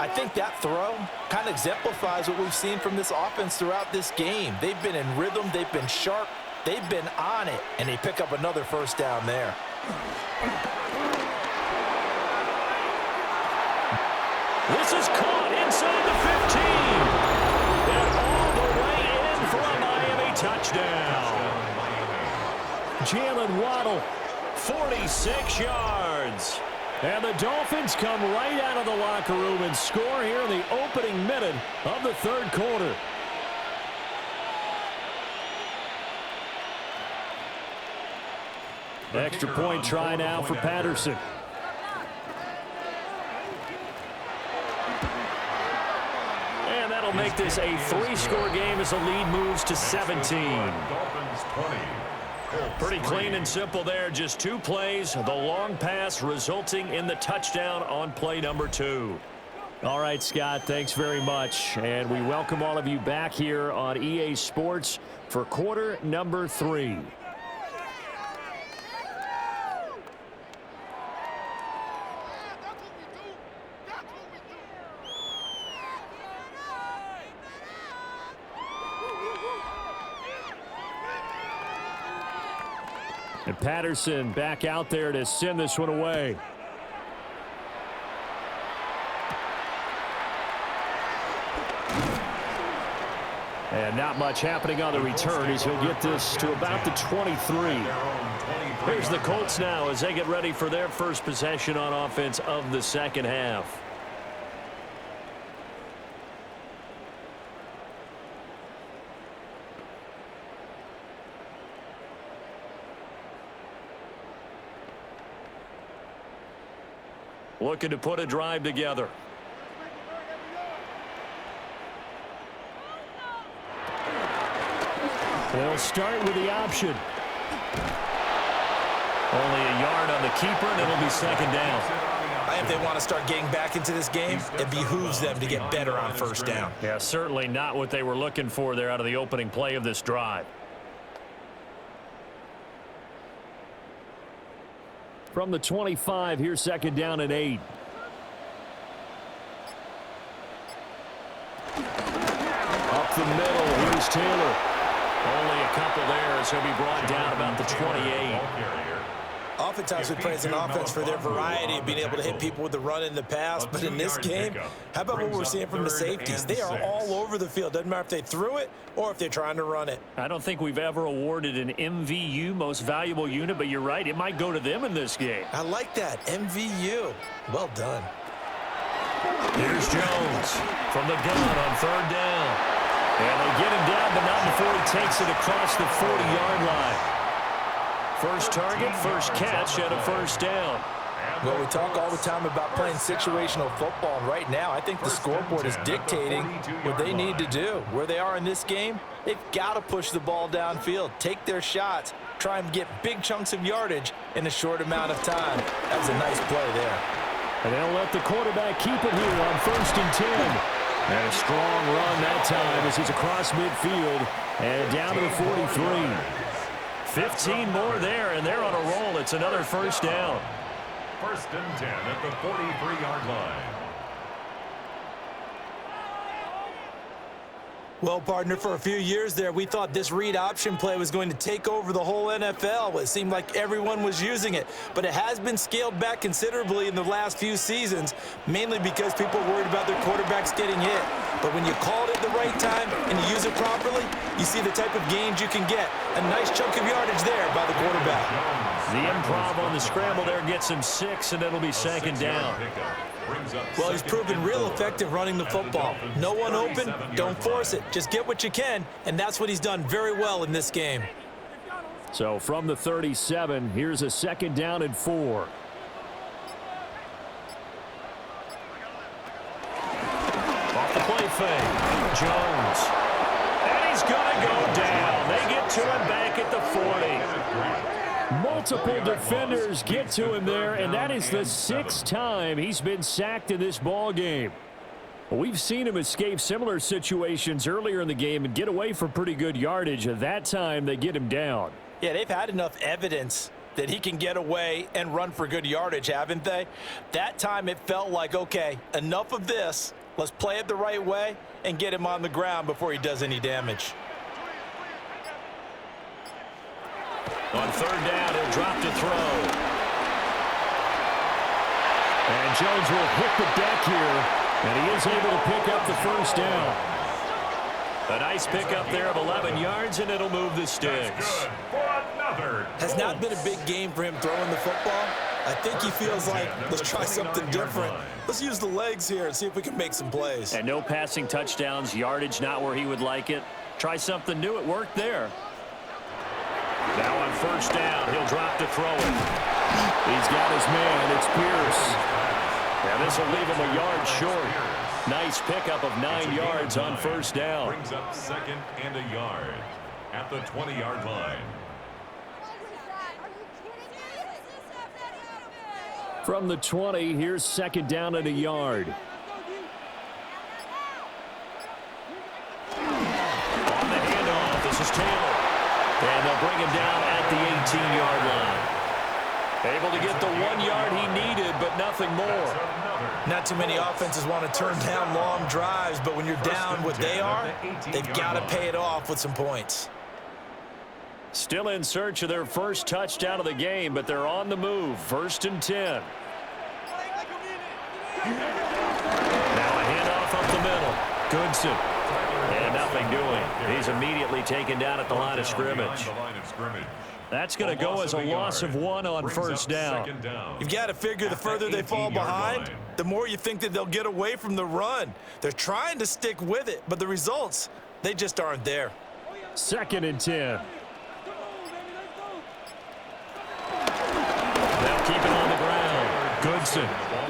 I think that throw kind of exemplifies what we've seen from this offense throughout this game. They've been in rhythm. They've been sharp. They've been on it. And they pick up another 1st down there. This is caught inside the 15. And all the way in for a Miami touchdown. Jalen Waddle, 46 yards. And the Dolphins come right out of the locker room and score here in the opening minute of the third quarter. Extra point try now for Patterson. And that'll make this a 3-score game as the lead moves to 17. Pretty clean and simple there. Just 2 plays. The long pass resulting in the touchdown on play number 2. All right, Scott, thanks very much. And we welcome all of you back here on EA Sports for quarter number 3. And Patterson back out there to send this one away. And not much happening on the return as he'll get this to about the 23. Here's the Colts now as they get ready for their first possession on offense of the second half. Looking to put a drive together. They'll start with the option. Only a yard on the keeper, and it'll be second down. I think if they want to start getting back into this game, it behooves them to get better on first down. Yeah, certainly not what they were looking for there out of the opening play of this drive. From the 25, here's second down and 8. Up the middle, here's Taylor. Only a couple there as he'll be brought down about the 28. Oftentimes we praise an offense for their variety of being able to hit people with the run and the pass, but in this game, how about what we're seeing from the safeties? They are all over the field. Doesn't matter if they threw it or if they're trying to run it. I don't think we've ever awarded an MVU, most valuable unit, but you're right, it might go to them in this game. I like that, MVU. Well done. Here's Jones from the gun on third down. And they get him down, but not before he takes it across the 40-yard line. First target, first catch, and a first down. Well, we talk all the time about playing situational football, and right now I think the scoreboard is dictating what they need to do. Where they are in this game, they've got to push the ball downfield, take their shots, try and get big chunks of yardage in a short amount of time. That was a nice play there. And they'll let the quarterback keep it here on 1st and 10. And a strong run that time as he's across midfield and down to the 43. 15 more there, and they're on a roll. It's another first down. 1st and 10 at the 43-yard line. Well, partner, for a few years there, we thought this read option play was going to take over the whole NFL. It seemed like everyone was using it, but it has been scaled back considerably in the last few seasons, mainly because people are worried about their quarterbacks getting hit. But when you call it at the right time and you use it properly, you see the type of gains you can get. A nice chunk of yardage there by the quarterback. The improv on the scramble there gets him 6, and it'll be second down. Well, he's proven real effective running the football. No one open, don't force it. Just get what you can, and that's what he's done very well in this game. So from the 37, here's a second down and 4. Off the play fake, Jones. And he's going to go down. They get to him back at the 40. Multiple defenders get to him there, and that is the 6th time he's been sacked in this ball game. We've seen him escape similar situations earlier in the game and get away for pretty good yardage. At that time, they get him down. Yeah, they've had enough evidence that he can get away and run for good yardage, haven't they? That time it felt like, okay, enough of this. Let's play it the right way and get him on the ground before he does any damage. On third down, he'll drop to throw. And Jones will hit the deck here, and he is able to pick up the first down. A nice pickup there of 11 yards, and it'll move the sticks. Has not been a big game for him throwing the football. I think he feels like, let's try something different. Let's use the legs here and see if we can make some plays. And no passing touchdowns, yardage not where he would like it. Try something new. It worked there. Now on first down, he'll drop to throw it. He's got his man. It's Pierce. Now this will leave him a yard short. Nice pickup of 9 yards on first down. Brings up second and a yard at the 20-yard line. From the 20, here's second down and a yard. On the handoff, this is Taylor. And they'll bring him down at the 18-yard line. Able to get the 1 yard he needed, but nothing more. Not too many offenses want to turn down long drives, but when you're down what they are, they've got to pay it off with some points. Still in search of their first touchdown of the game, but they're on the move. First and 10. Now a handoff up the middle. Goodson. And nothing doing. He's immediately taken down at the line of scrimmage. That's going to go as a loss of 1 on first down. You've got to figure the further they fall behind, the more you think that they'll get away from the run. They're trying to stick with it, but the results, they just aren't there. Second and 10. They'll keep it on the ground. Goodson.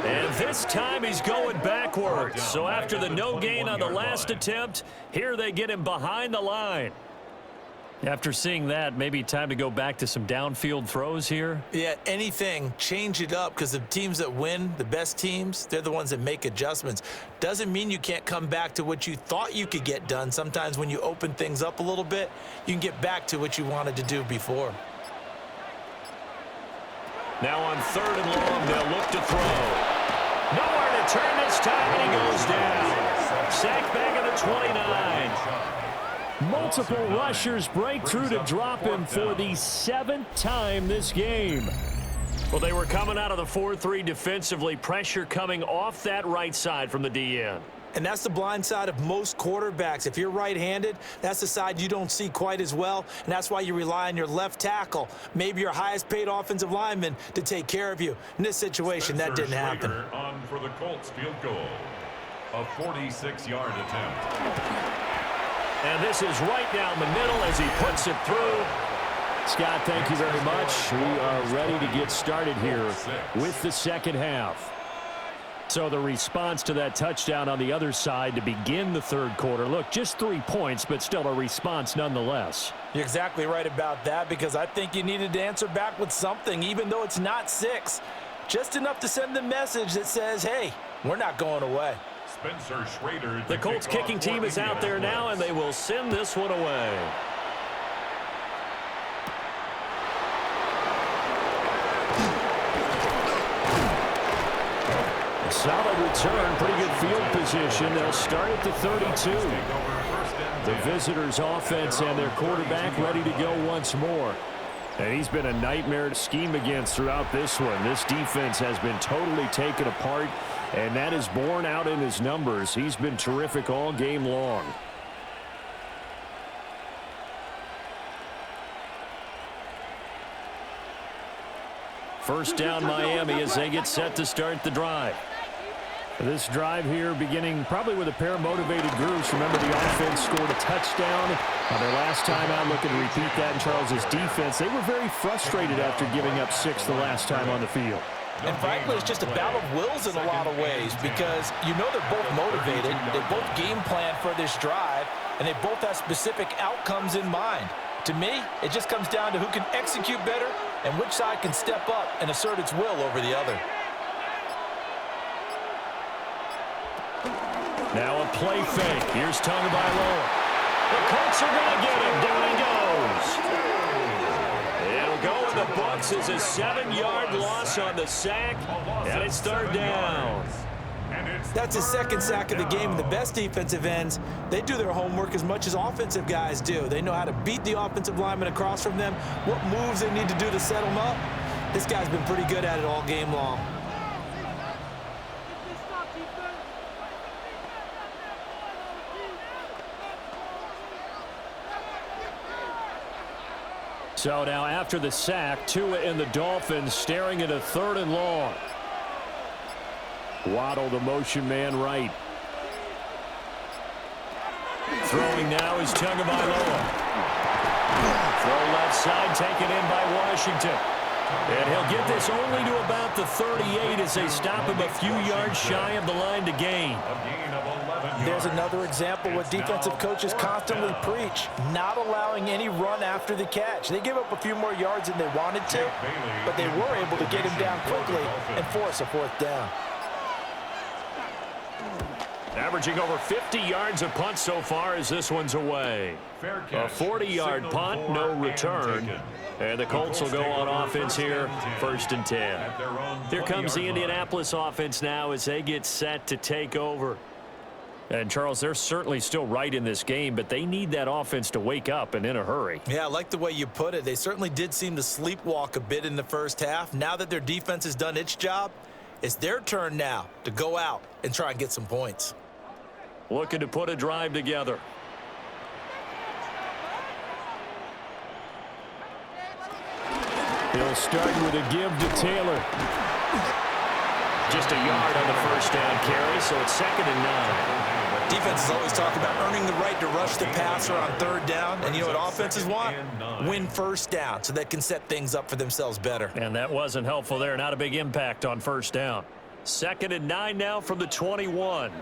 And this time he's going backwards. So after the no gain on the last attempt, here they get him behind the line. After seeing that, maybe time to go back to some downfield throws here. Yeah, anything, change it up, because the teams that win, the best teams, they're the ones that make adjustments. Doesn't mean you can't come back to what you thought you could get done. Sometimes when you open things up a little bit, you can get back to what you wanted to do before. Now on third and long, they'll look to throw. Nowhere to turn this time, and he goes down. Sacked back at the 29. Multiple rushers break through to drop him for the 7th time this game. Well, they were coming out of the 4-3 defensively. Pressure coming off that right side from the DN. And that's the blind side of most quarterbacks. If you're right-handed, that's the side you don't see quite as well, and that's why you rely on your left tackle, maybe your highest-paid offensive lineman, to take care of you. In this situation, that didn't happen. On for the Colts field goal, a 46-yard attempt. And this is right down the middle as he puts it through. Scott, thank you very much. We are ready to get started here with the second half. So the response to that touchdown on the other side to begin the third quarter. Look, just 3 points, but still a response nonetheless. You're exactly right about that, because I think you needed to answer back with something, even though it's not 6. Just enough to send the message that says, hey, we're not going away. The Colts kicking team is out there now, and they will send this one away. Solid return, pretty good field position. They'll start at the 32. The visitors' offense and their quarterback ready to go once more. And he's been a nightmare to scheme against throughout this one. This defense has been totally taken apart, and that is borne out in his numbers. He's been terrific all game long. First down, Miami, as they get set to start the drive. This drive here beginning probably with a pair of motivated groups. Remember, the offense scored a touchdown on their last time out. Looking to repeat that in Charles's defense. They were very frustrated after giving up 6 the last time on the field. And frankly, it's just a battle of wills in a lot of ways, because you know they're both motivated. They both game plan for this drive, and they both have specific outcomes in mind. To me, it just comes down to who can execute better and which side can step up and assert its will over the other. Now a play fake. Here's Tagovailoa. The Colts are going to get him. Down he goes. It'll go in the books as a 7-yard loss on the sack, and it's third down. That's his second sack of the game. The best defensive ends, they do their homework as much as offensive guys do. They know how to beat the offensive lineman across from them, what moves they need to do to set them up. This guy's been pretty good at it all game long. So now after the sack, Tua and the Dolphins staring at a 3rd and long. Waddle, the motion man right. Throwing now is Tagovailoa. Throw left side, taken in by Washington. And he'll get this only to about the 38 as they stop him a few yards shy of the line to gain. There's another example what defensive coaches constantly preach, not allowing any run after the catch. They gave up a few more yards than they wanted to, but they were able to get him down quickly and force a 4th down. Averaging over 50 yards a punt so far as this one's away. A 40-yard punt, no return. And the Colts will go on offense here, 1st and 10. Here comes the Indianapolis offense now as they get set to take over. And, Charles, they're certainly still right in this game, but they need that offense to wake up and in a hurry. Yeah, I like the way you put it. They certainly did seem to sleepwalk a bit in the first half. Now that their defense has done its job, it's their turn now to go out and try and get some points. Looking to put a drive together. He'll start with a give to Taylor. Just a yard on the 1st down carry, so it's 2nd and 9. Defenses always talk about earning the right to rush the passer on 3rd down. And you know what offenses want? Win 1st down so they can set things up for themselves better. And that wasn't helpful there. Not a big impact on 1st down. 2nd and 9 now from the 21.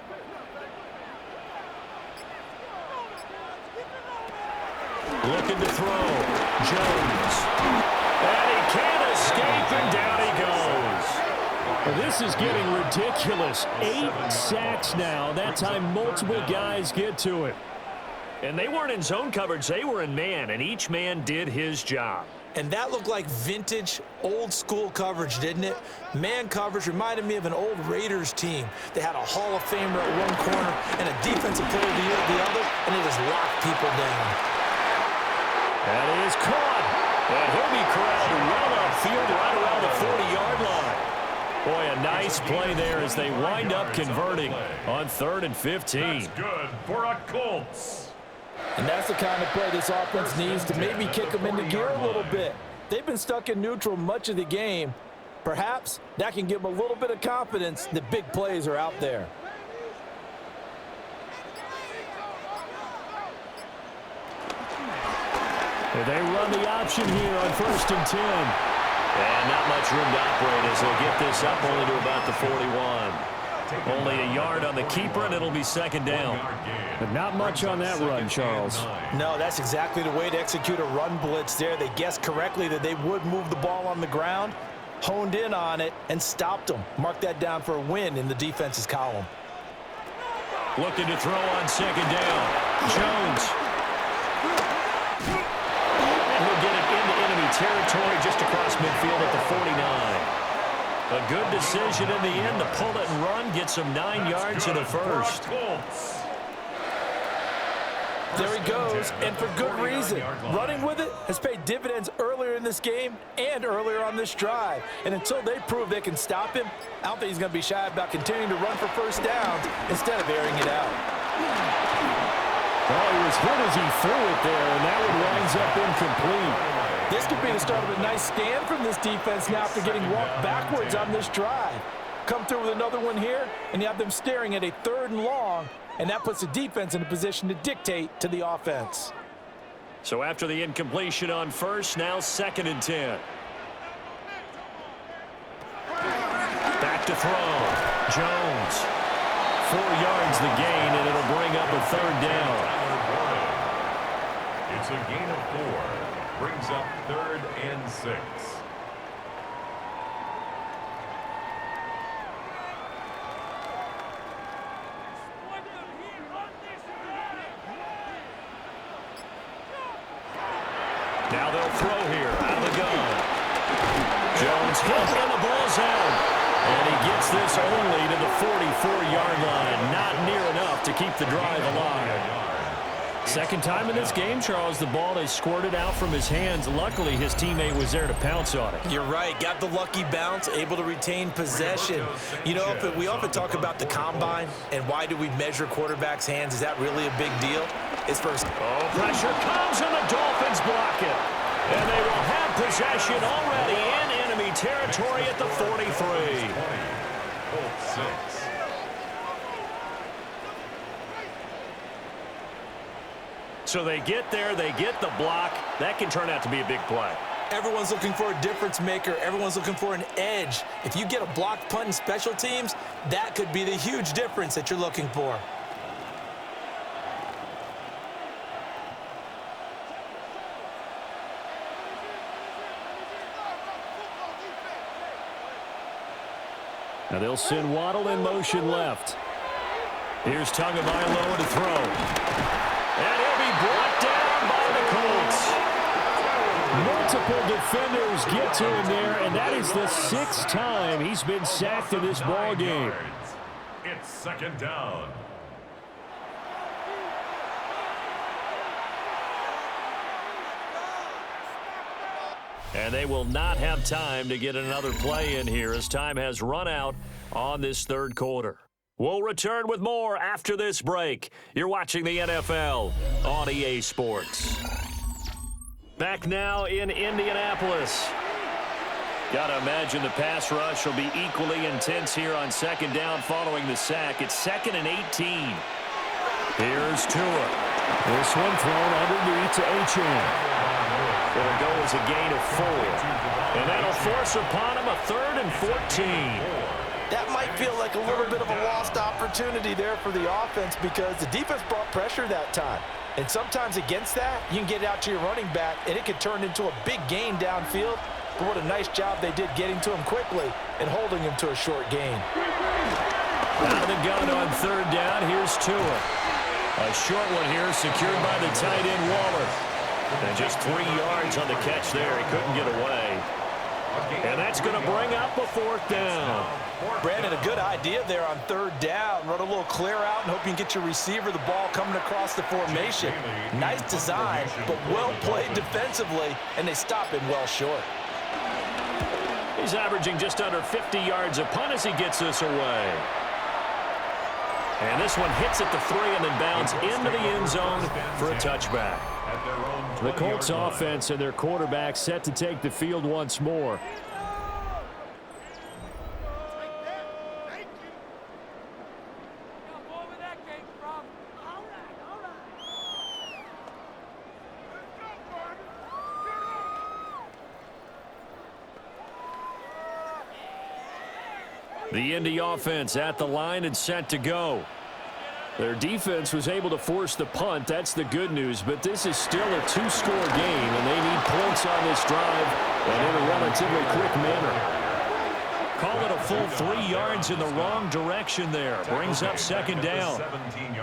Looking to throw. Jones. And he can't escape, and down he goes. Well, this is getting ridiculous. 8 sacks now. That time multiple guys get to it. And they weren't in zone coverage. They were in man, and each man did his job. And that looked like vintage, old-school coverage, didn't it? Man coverage reminded me of an old Raiders team. They had a Hall of Famer at one corner and a defensive player at the other, and they just locked people down. That is caught. And he'll be corralled well upfield right around the 40-yard line. Boy, a nice play there as they wind up converting on 3rd and 15. That's good for a Colts. And that's the kind of play this offense needs to maybe kick them into gear a little bit. They've been stuck in neutral much of the game. Perhaps that can give them a little bit of confidence that big plays are out there. They run the option here on 1st and 10. And not much room to operate as they'll get this up only to about the 41. Only a yard on the keeper, and it'll be 2nd down. But not much on that run, Charles. No, that's exactly the way to execute a run blitz there. They guessed correctly that they would move the ball on the ground, honed in on it, and stopped them. Mark that down for a win in the defense's column. Looking to throw on 2nd down. Jones. And he'll get it into enemy territory just across midfield at the 49. A good decision in the end to pull it and run, get some 9 yards in the first. There he goes, and for good reason. Running with it has paid dividends earlier in this game and earlier on this drive. And until they prove they can stop him, I don't think he's going to be shy about continuing to run for 1st downs instead of airing it out. Well, he was hit as he threw it there, and that one winds up incomplete. This could be the start of a nice stand from this defense now after getting walked backwards on this drive. Come through with another one here, and you have them staring at a 3rd and long, and that puts the defense in a position to dictate to the offense. So after the incompletion on 1st, now 2nd and 10. Back to throw. Jones. 4 yards the gain, and it'll bring up a 3rd down. It's a gain of 4. Brings up 3rd and 6. Now they'll throw here out of the gun. Jones hit and the ball's out. And he gets this only to the 44-yard line. Not near enough to keep the drive alive. Second time in this game, Charles, the ball is squirted out from his hands. Luckily, his teammate was there to pounce on it. You're right. Got the lucky bounce, able to retain possession. You know, we often talk about the combine and why do we measure quarterbacks' hands. Is that really a big deal? It's first. Oh, pressure comes, and the Dolphins block it. And they will have possession already in enemy territory at the 43. Colts 6. So they get there, they get the block. That can turn out to be a big play. Everyone's looking for a difference maker. Everyone's looking for an edge. If you get a blocked punt in special teams, that could be the huge difference that you're looking for. Now they'll send Waddle in motion left. Here's Tagovailoa to throw. And he'll be brought down by the Colts. Multiple defenders get to him there, and that is the 6th time he's been sacked in this ball game. It's second down. And they will not have time to get another play in here as time has run out on this third quarter. We'll return with more after this break. You're watching the NFL on EA Sports. Back now in Indianapolis. Gotta imagine the pass rush will be equally intense here on second down following the sack. It's 2nd and 18. Here's Tua. This one thrown underneath to Achane. It'll go as a gain of 4. And that'll force upon him a 3rd and 14. That might feel like a little bit of a lost opportunity there for the offense because the defense brought pressure that time. And sometimes against that, you can get it out to your running back, and it could turn into a big gain downfield. But what a nice job they did getting to him quickly and holding him to a short gain. Out of the gun on 3rd down, here's Tua. A short one here secured by the tight end Waller. And just 3 yards on the catch there. He couldn't get away. And that's going to bring up a 4th down. Brandon, a good idea there on 3rd down. Run a little clear out and hope you can get your receiver the ball coming across the formation. Nice design, but well played defensively, and they stop him well short. He's averaging just under 50 yards a punt as he gets this away. And this one hits at the 3 and then bounds into the end zone for a touchback. The Colts offense and their quarterback set to take the field once more. The Indy offense at the line and set to go. Their defense was able to force the punt. That's the good news, but this is still a 2-score game, and they need points on this drive and in a relatively quick manner. Call it a full 3 yards in the wrong direction there. Brings up 2nd down.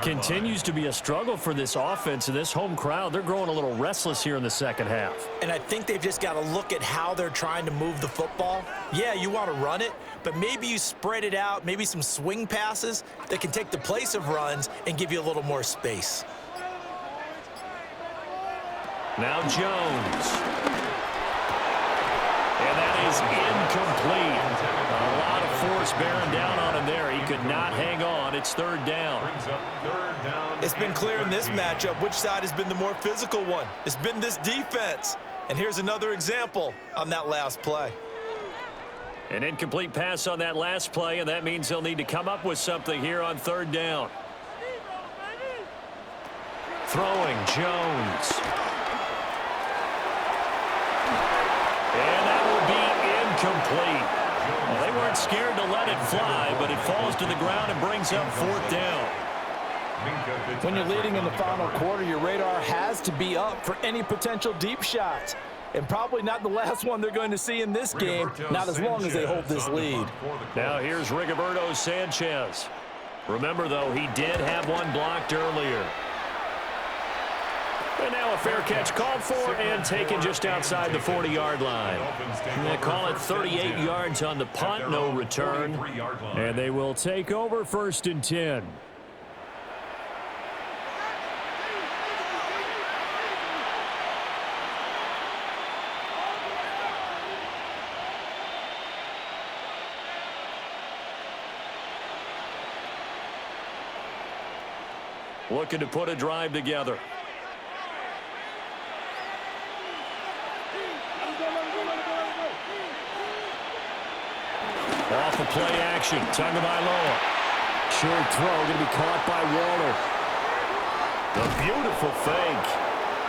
Continues to be a struggle for this offense and this home crowd. They're growing a little restless here in the second half. And I think they've just got to look at how they're trying to move the football. Yeah, you want to run it, but maybe you spread it out, maybe some swing passes that can take the place of runs and give you a little more space. Now Jones. And that is incomplete. A lot of force bearing down on him there. He could not hang on. It's 3rd down. It's been clear in this matchup which side has been the more physical one. It's been this defense. And here's another example on that last play. An incomplete pass on that last play, and that means they'll need to come up with something here on 3rd down. Throwing Jones. And that will be incomplete. Well, they weren't scared to let it fly, but it falls to the ground and brings up 4th down. When you're leading in the final quarter, your radar has to be up for any potential deep shots. And probably not the last one they're going to see in this game, not as long as they hold this lead. Now here's Rigoberto Sanchez. Remember, though, he did have one blocked earlier. And now a fair catch called for and taken just outside the 40-yard line. They call it 38 yards on the punt, no return. And they will take over 1st and 10. Looking to put a drive together. play action. Tagovailoa. Short throw going to be caught by Waller. A beautiful fake.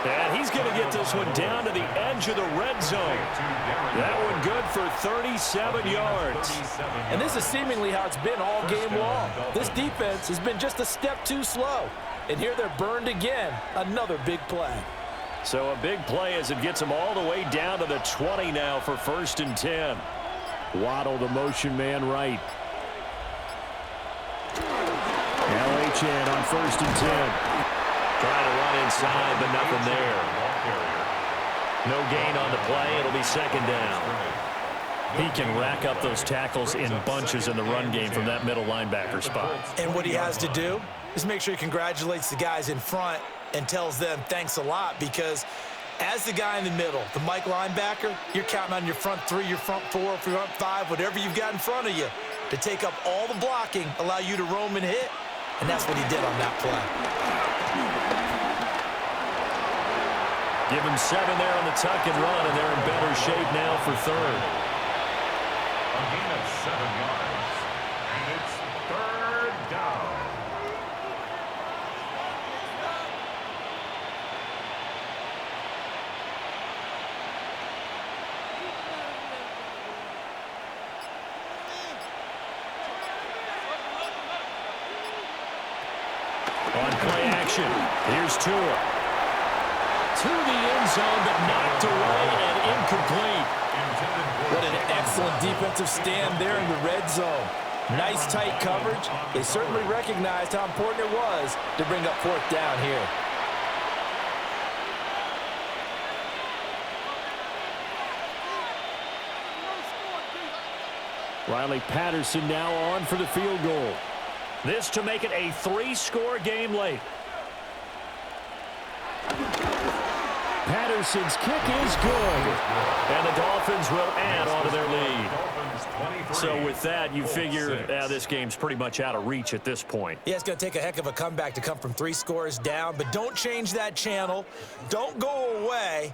And he's going to get this one down to the edge of the red zone. That one good for 37 yards. And this is seemingly how it's been all game long. This defense has been just a step too slow. And here they're burned again. Another big play. So a big play as it gets them all the way down to the 20 now for 1st and 10. Waddle, the motion man right. LHN on 1st and 10. Trying to run inside, but nothing there. No gain on the play. It'll be 2nd down. He can rack up those tackles in bunches in the run game from that middle linebacker spot. And what he has to do is make sure he congratulates the guys in front and tells them thanks a lot, because as the guy in the middle, the Mike linebacker, you're counting on your front 3, your front 4, front 5, whatever you've got in front of you to take up all the blocking, allow you to roam and hit. And that's what he did on that play. Give him 7 there on the tuck and run, and they're in better shape now for 3rd. A gain of 7 yards, and it's 3rd down. On play action, here's Tua. To the end zone, but knocked away and incomplete. What an excellent defensive stand there in the red zone. Nice tight coverage. They certainly recognized how important it was to bring up 4th down here. Riley Patterson now on for the field goal. This to make it a 3-score game late. Patterson's kick is good. And the Dolphins will add on to their lead. So with that, you figure this game's pretty much out of reach at this point. Yeah, it's going to take a heck of a comeback to come from 3 scores down, but don't change that channel. Don't go away.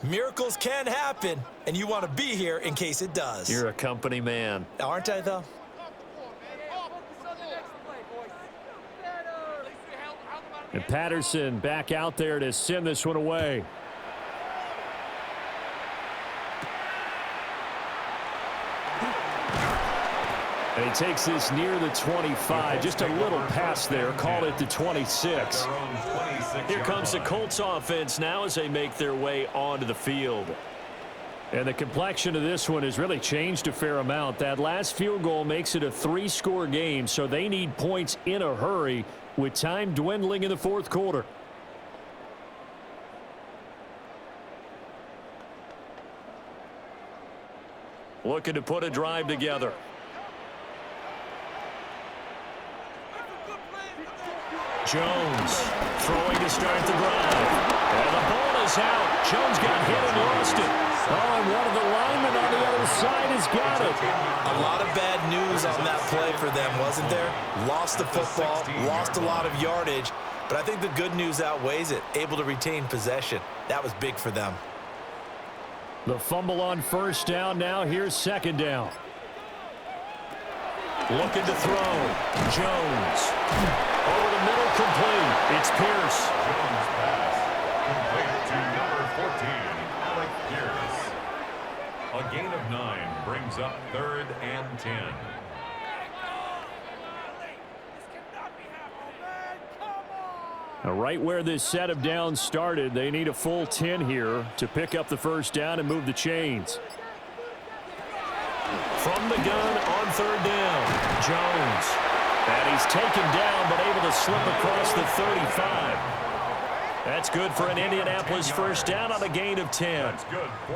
Miracles can happen, and you want to be here in case it does. You're a company man. Aren't I, though? And Patterson back out there to send this one away. And he takes this near the 25. Just a little pass there. Call it the 26. Here comes the Colts offense now as they make their way onto the field. And the complexion of this one has really changed a fair amount. That last field goal makes it a 3-score game, so they need points in a hurry with time dwindling in the 4th quarter. Looking to put a drive together. Jones throwing to start the drive. And the ball is out. Jones got hit and lost it. Oh, and one of the linemen on the other side has got it. A lot of bad news on that play for them, wasn't there? Lost the football, lost a lot of yardage, but I think the good news outweighs it. Able to retain possession. That was big for them. The fumble on 1st down. Now here's 2nd down. Looking to throw. Jones. Over the middle, complete. It's Pierce. Jones pass. Complete to number 14, Alec Pierce. A gain of 9 brings up 3rd and 10. Now, right where this set of downs started, they need a full 10 here to pick up the 1st down and move the chains. From the gun on 3rd down, Jones. And he's taken down but able to slip across the 35. That's good for an Indianapolis 1st down on a gain of 10.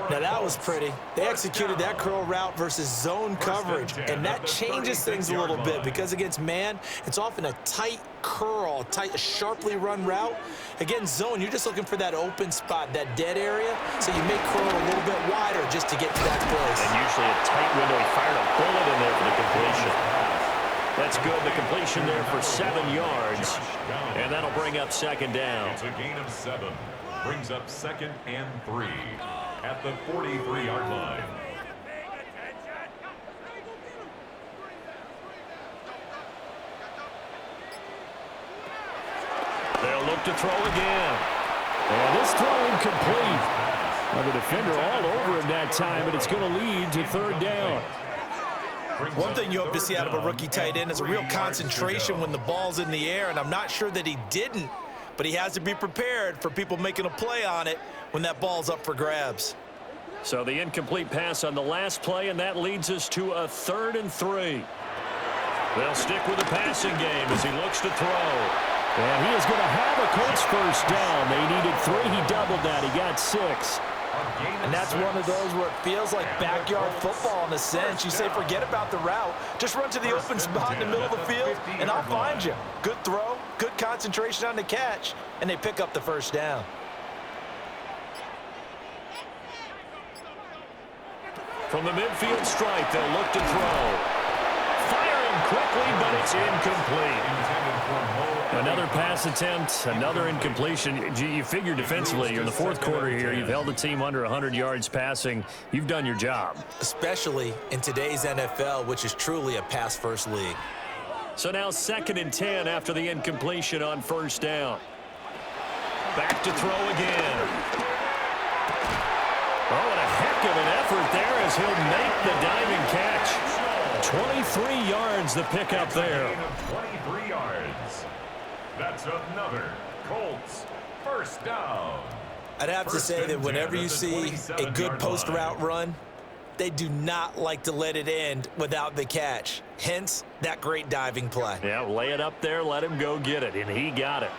Now that was pretty. They executed that curl route versus zone coverage, and that changes things a little bit because against man, it's often a tight curl, tight, sharply run route. Against zone, you're just looking for that open spot, that dead area, so you make curl a little bit wider just to get to that place. And usually a tight window. He fired a bullet in there for the completion. That's good. The completion there for 7 yards. And that'll bring up 2nd down. It's a gain of 7. Brings up 2nd and 3 at the 43-yard line. look to throw again. And this throw incomplete. Well, the defender all over him that time, but it's going to lead to third down. One thing you hope to see out of a rookie tight end is a real concentration when the ball's in the air, and I'm not sure that he didn't, but he has to be prepared for people making a play on it when that ball's up for grabs. So the incomplete pass on the last play, and that leads us to a 3rd and 3. They'll stick with the passing game as he looks to throw. And he is going to have a Colts first down. They needed 3. He doubled that. He got 6. And that's one of those where it feels like backyard football in a sense. You say, forget about the route. Just run to the open spot in the middle of the field, and I'll find you. Good throw, good concentration on the catch, and they pick up the first down. From the midfield stripe, they'll look to throw. Firing quickly, but it's incomplete. Another pass attempt, another incompletion. You figure defensively, you're in the 4th quarter here. You've held the team under 100 yards passing. You've done your job. Especially in today's NFL, which is truly a pass-first league. So now 2nd and 10 after the incompletion on first down. Back to throw again. Oh, and a heck of an effort there as he'll make the diving catch. 23 yards the pickup there. 23 yards. That's another Colts first down. I'd have to say that whenever you see a good post route run, they do not like to let it end without the catch. Hence, that great diving play. Yeah, lay it up there, let him go get it, and he got it.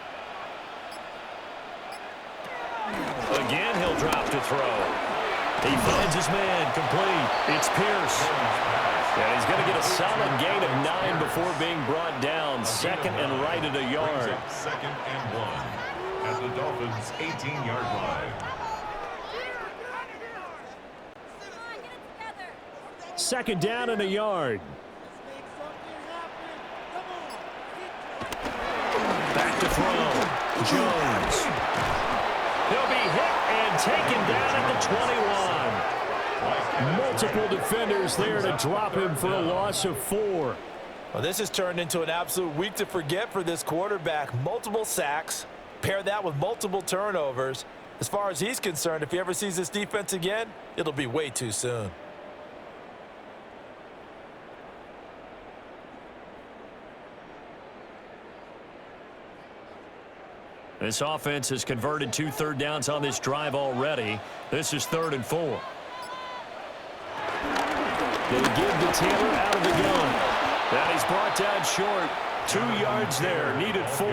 Again, he'll drop to throw. He finds his man, complete. It's Pierce. And he's going to get a solid gain of 9 before being brought down. 2nd and right at a yard. 2nd and 1 at the Dolphins' 18-yard line. 2nd down and a yard. Back to throw. Jones. He'll be hit and taken down at the 21. Multiple defenders there to drop him for a loss of 4. Well, this has turned into an absolute week to forget for this quarterback. Multiple sacks. Pair that with multiple turnovers. As far as he's concerned, if he ever sees this defense again, it'll be way too soon. This offense has converted 2 third downs on this drive already. This is 3rd and 4. They give to Taylor out of the gun. And he's brought down short. 2 yards there. Needed 4.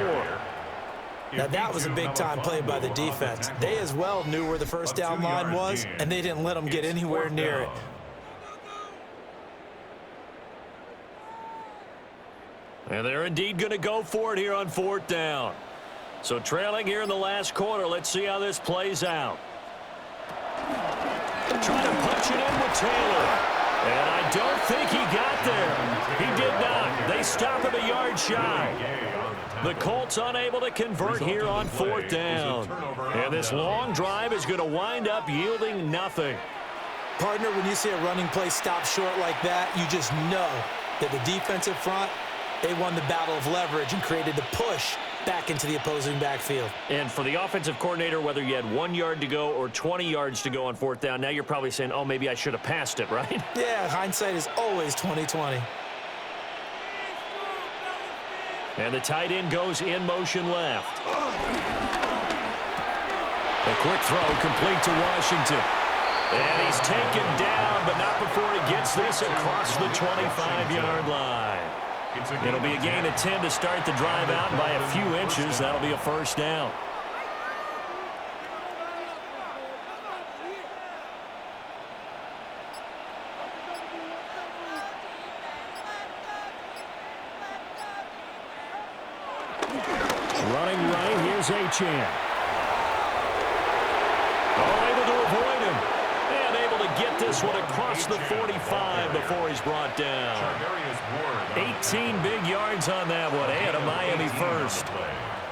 Now, that was a big-time play by the defense. They as well knew where the first down line was, and they didn't let them get anywhere near it. And they're indeed going to go for it here on 4th down. So trailing here in the last quarter. Let's see how this plays out. Trying to punch it in with Taylor. And I don't think he got there. He did not. They stop him a yard shy. The Colts unable to convert here on 4th down. And this long drive is going to wind up yielding nothing. Partner, when you see a running play stop short like that, you just know that the defensive front, they won the battle of leverage and created the push back into the opposing backfield. And for the offensive coordinator, whether you had 1 yard to go or 20 yards to go on 4th down, now you're probably saying, oh, maybe I should have passed it, right? Yeah, hindsight is always 20/20. And the tight end goes in motion left. A quick throw complete to Washington. And he's taken down, but not before he gets this across the 25-yard line. It'll be a gain of 10 to start the drive out, and by a few inches, that'll be a first down. Running right, here's Achane. Oh, able to avoid him. And able to get this one across the 45 before he's brought down. 18 big yards on that one, and a Miami first.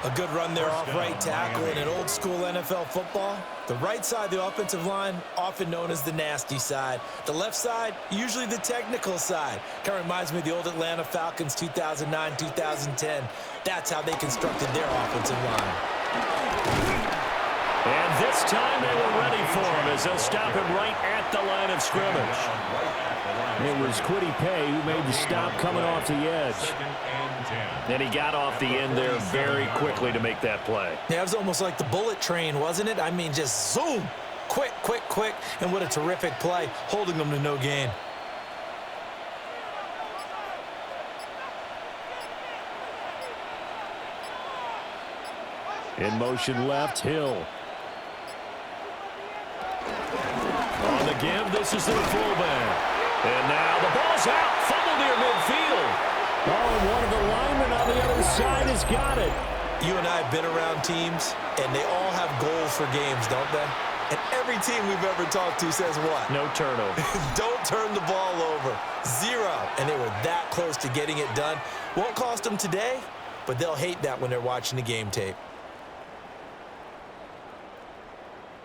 A good run there off right tackle in an old-school NFL football. The right side of the offensive line, often known as the nasty side. The left side, usually the technical side. Kind of reminds me of the old Atlanta Falcons 2009-2010. That's how they constructed their offensive line. And this time they were ready for him as they'll stop him right at the line of scrimmage. It was Kwity Paye who made the stop coming off the edge. And he got off the end there very quickly to make that play. Yeah, it was almost like the bullet train, wasn't it? I mean, just zoom. Quick, quick, quick. And what a terrific play, holding them to no gain. In motion left, Hill. On the give, this is their fullback. And now the ball's out, fumble near midfield. Oh, and one of the linemen on the other side has got it. You and I have been around teams, and they all have goals for games, don't they? And every team we've ever talked to says what? No turnover. Don't turn the ball over. 0. And they were that close to getting it done. Won't cost them today, but they'll hate that when they're watching the game tape.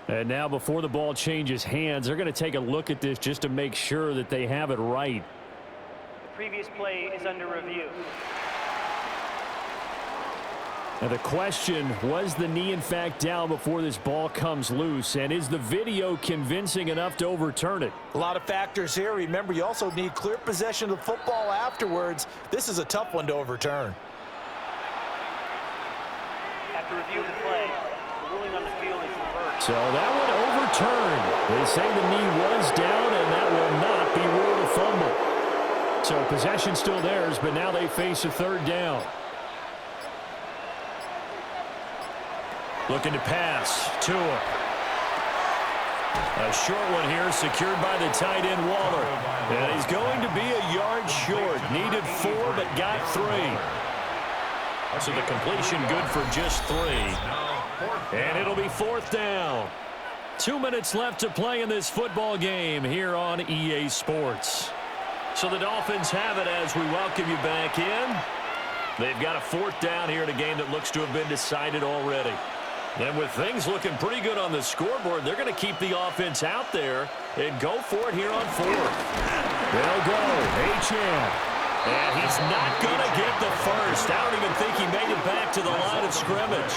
And now before the ball changes hands, they're going to take a look at this just to make sure that they have it right. The previous play is under review. Now the question, was the knee in fact down before this ball comes loose? And is the video convincing enough to overturn it? A lot of factors here. Remember, you also need clear possession of the football afterwards. This is a tough one to overturn. After review of the play, the ruling on the field is reversed. So that one overturned. They say the knee was down, and that will not be ruled a fumble. So possession still theirs, but now they face a third down. Looking to pass. Tua. A short one here, secured by the tight end Waller. And he's going to be a yard short. Needed 4, but got 3. So the completion good for just 3. And it'll be 4th down. 2 minutes left to play in this football game here on EA Sports. So the Dolphins have it as we welcome you back in. They've got a 4th down here in a game that looks to have been decided already. And with things looking pretty good on the scoreboard, they're going to keep the offense out there and go for it here on 4th. They'll go. H.M. And he's not going to get the first. I don't even think he made it back to the line of scrimmage.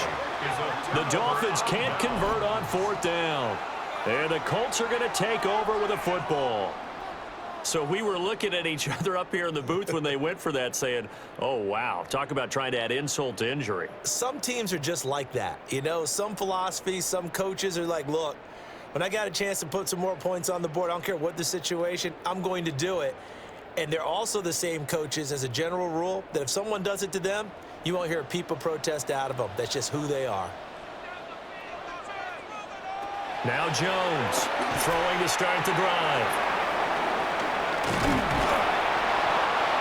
The Dolphins can't convert on 4th down. And the Colts are going to take over with a football. So we were looking at each other up here in the booth when they went for that saying, oh, wow, talk about trying to add insult to injury. Some teams are just like that. You know, some philosophies, some coaches are like, look, when I got a chance to put some more points on the board, I don't care what the situation, I'm going to do it. And they're also the same coaches as a general rule that if someone does it to them, you won't hear a peep of protest out of them. That's just who they are. Now Jones throwing to start the drive.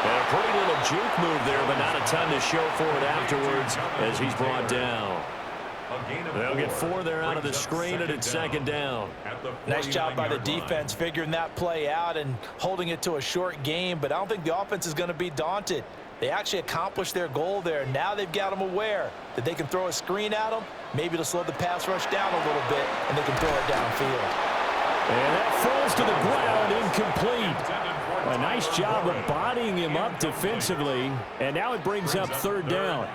And a pretty little juke move there, but not a ton to show for it afterwards as he's brought down. They'll get 4 there out of the screen, and it's 2nd down. Nice job by the defense figuring that play out and holding it to a short game, but I don't think the offense is going to be daunted. They actually accomplished their goal there. Now they've got them aware that they can throw a screen at them, maybe to slow the pass rush down a little bit, and they can throw it downfield. And that falls to the ground, incomplete. A nice job of bodying him up defensively, and now it brings up 3rd down.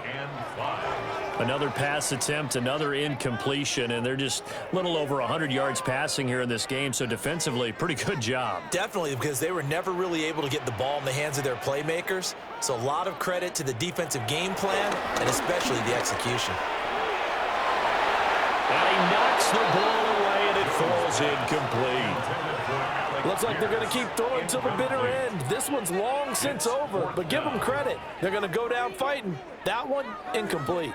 Another pass attempt, another incompletion, and they're just a little over 100 yards passing here in this game, so defensively, pretty good job. Definitely, because they were never really able to get the ball in the hands of their playmakers, so a lot of credit to the defensive game plan, and especially the execution. And he knocks the ball away, and it falls incomplete. Looks like they're going to keep throwing to the bitter end. This one's long since over, but give them credit. They're going to go down fighting. That one, incomplete.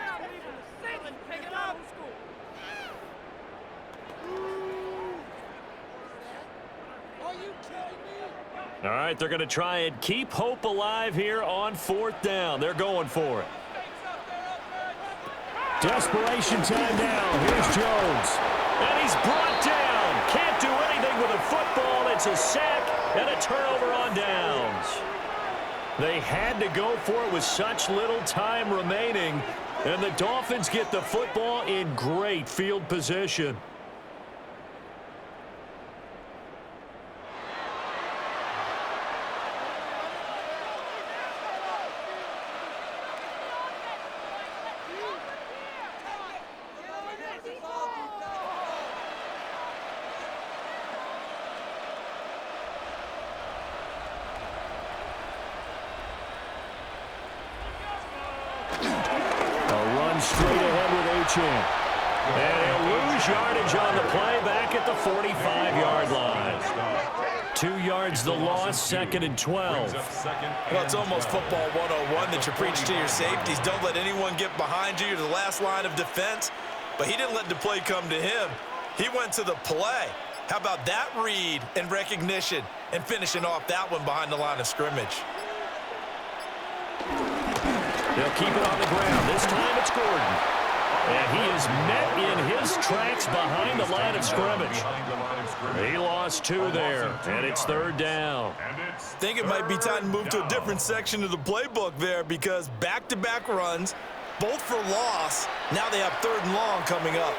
All right, they're going to try and keep hope alive here on 4th down. They're going for it. Desperation time now. Here's Jones. And he's brought down. Can't do anything with a football. It's a sack and a turnover on downs. They had to go for it with such little time remaining. And the Dolphins get the football in great field position. moves straight ahead with Achane. And he'll lose yardage on the play back at the 45-yard line. 2 yards the loss, 2nd and 12. Well, it's almost football 101 that you preach to your safeties. Don't let anyone get behind you. You're the last line of defense. But he didn't let the play come to him. He went to the play. How about that read and recognition and finishing off that one behind the line of scrimmage? They'll keep it on the ground. This time it's Gordon. And he is met in his tracks behind the line of scrimmage. He lost 2 there, and it's 3rd down. I think it might be time to move to a different section of the playbook there, because back-to-back runs, both for loss. Now they have 3rd and long coming up.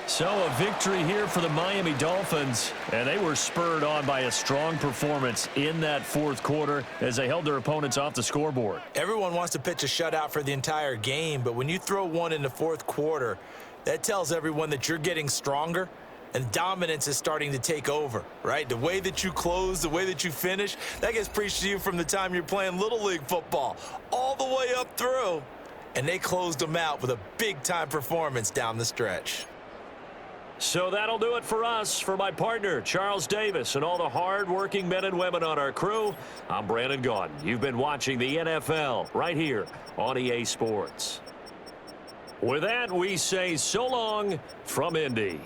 So a victory here for the Miami Dolphins, and they were spurred on by a strong performance in that 4th quarter as they held their opponents off the scoreboard. Everyone wants to pitch a shutout for the entire game, but when you throw one in the 4th quarter, that tells everyone that you're getting stronger and dominance is starting to take over, right? The way that you close, the way that you finish, that gets preached to you from the time you're playing Little League football all the way up through, and they closed them out with a big-time performance down the stretch. So that'll do it for us. For my partner, Charles Davis, and all the hard-working men and women on our crew, I'm Brandon Gaudin. You've been watching the NFL right here on EA Sports. With that, we say so long from Indy.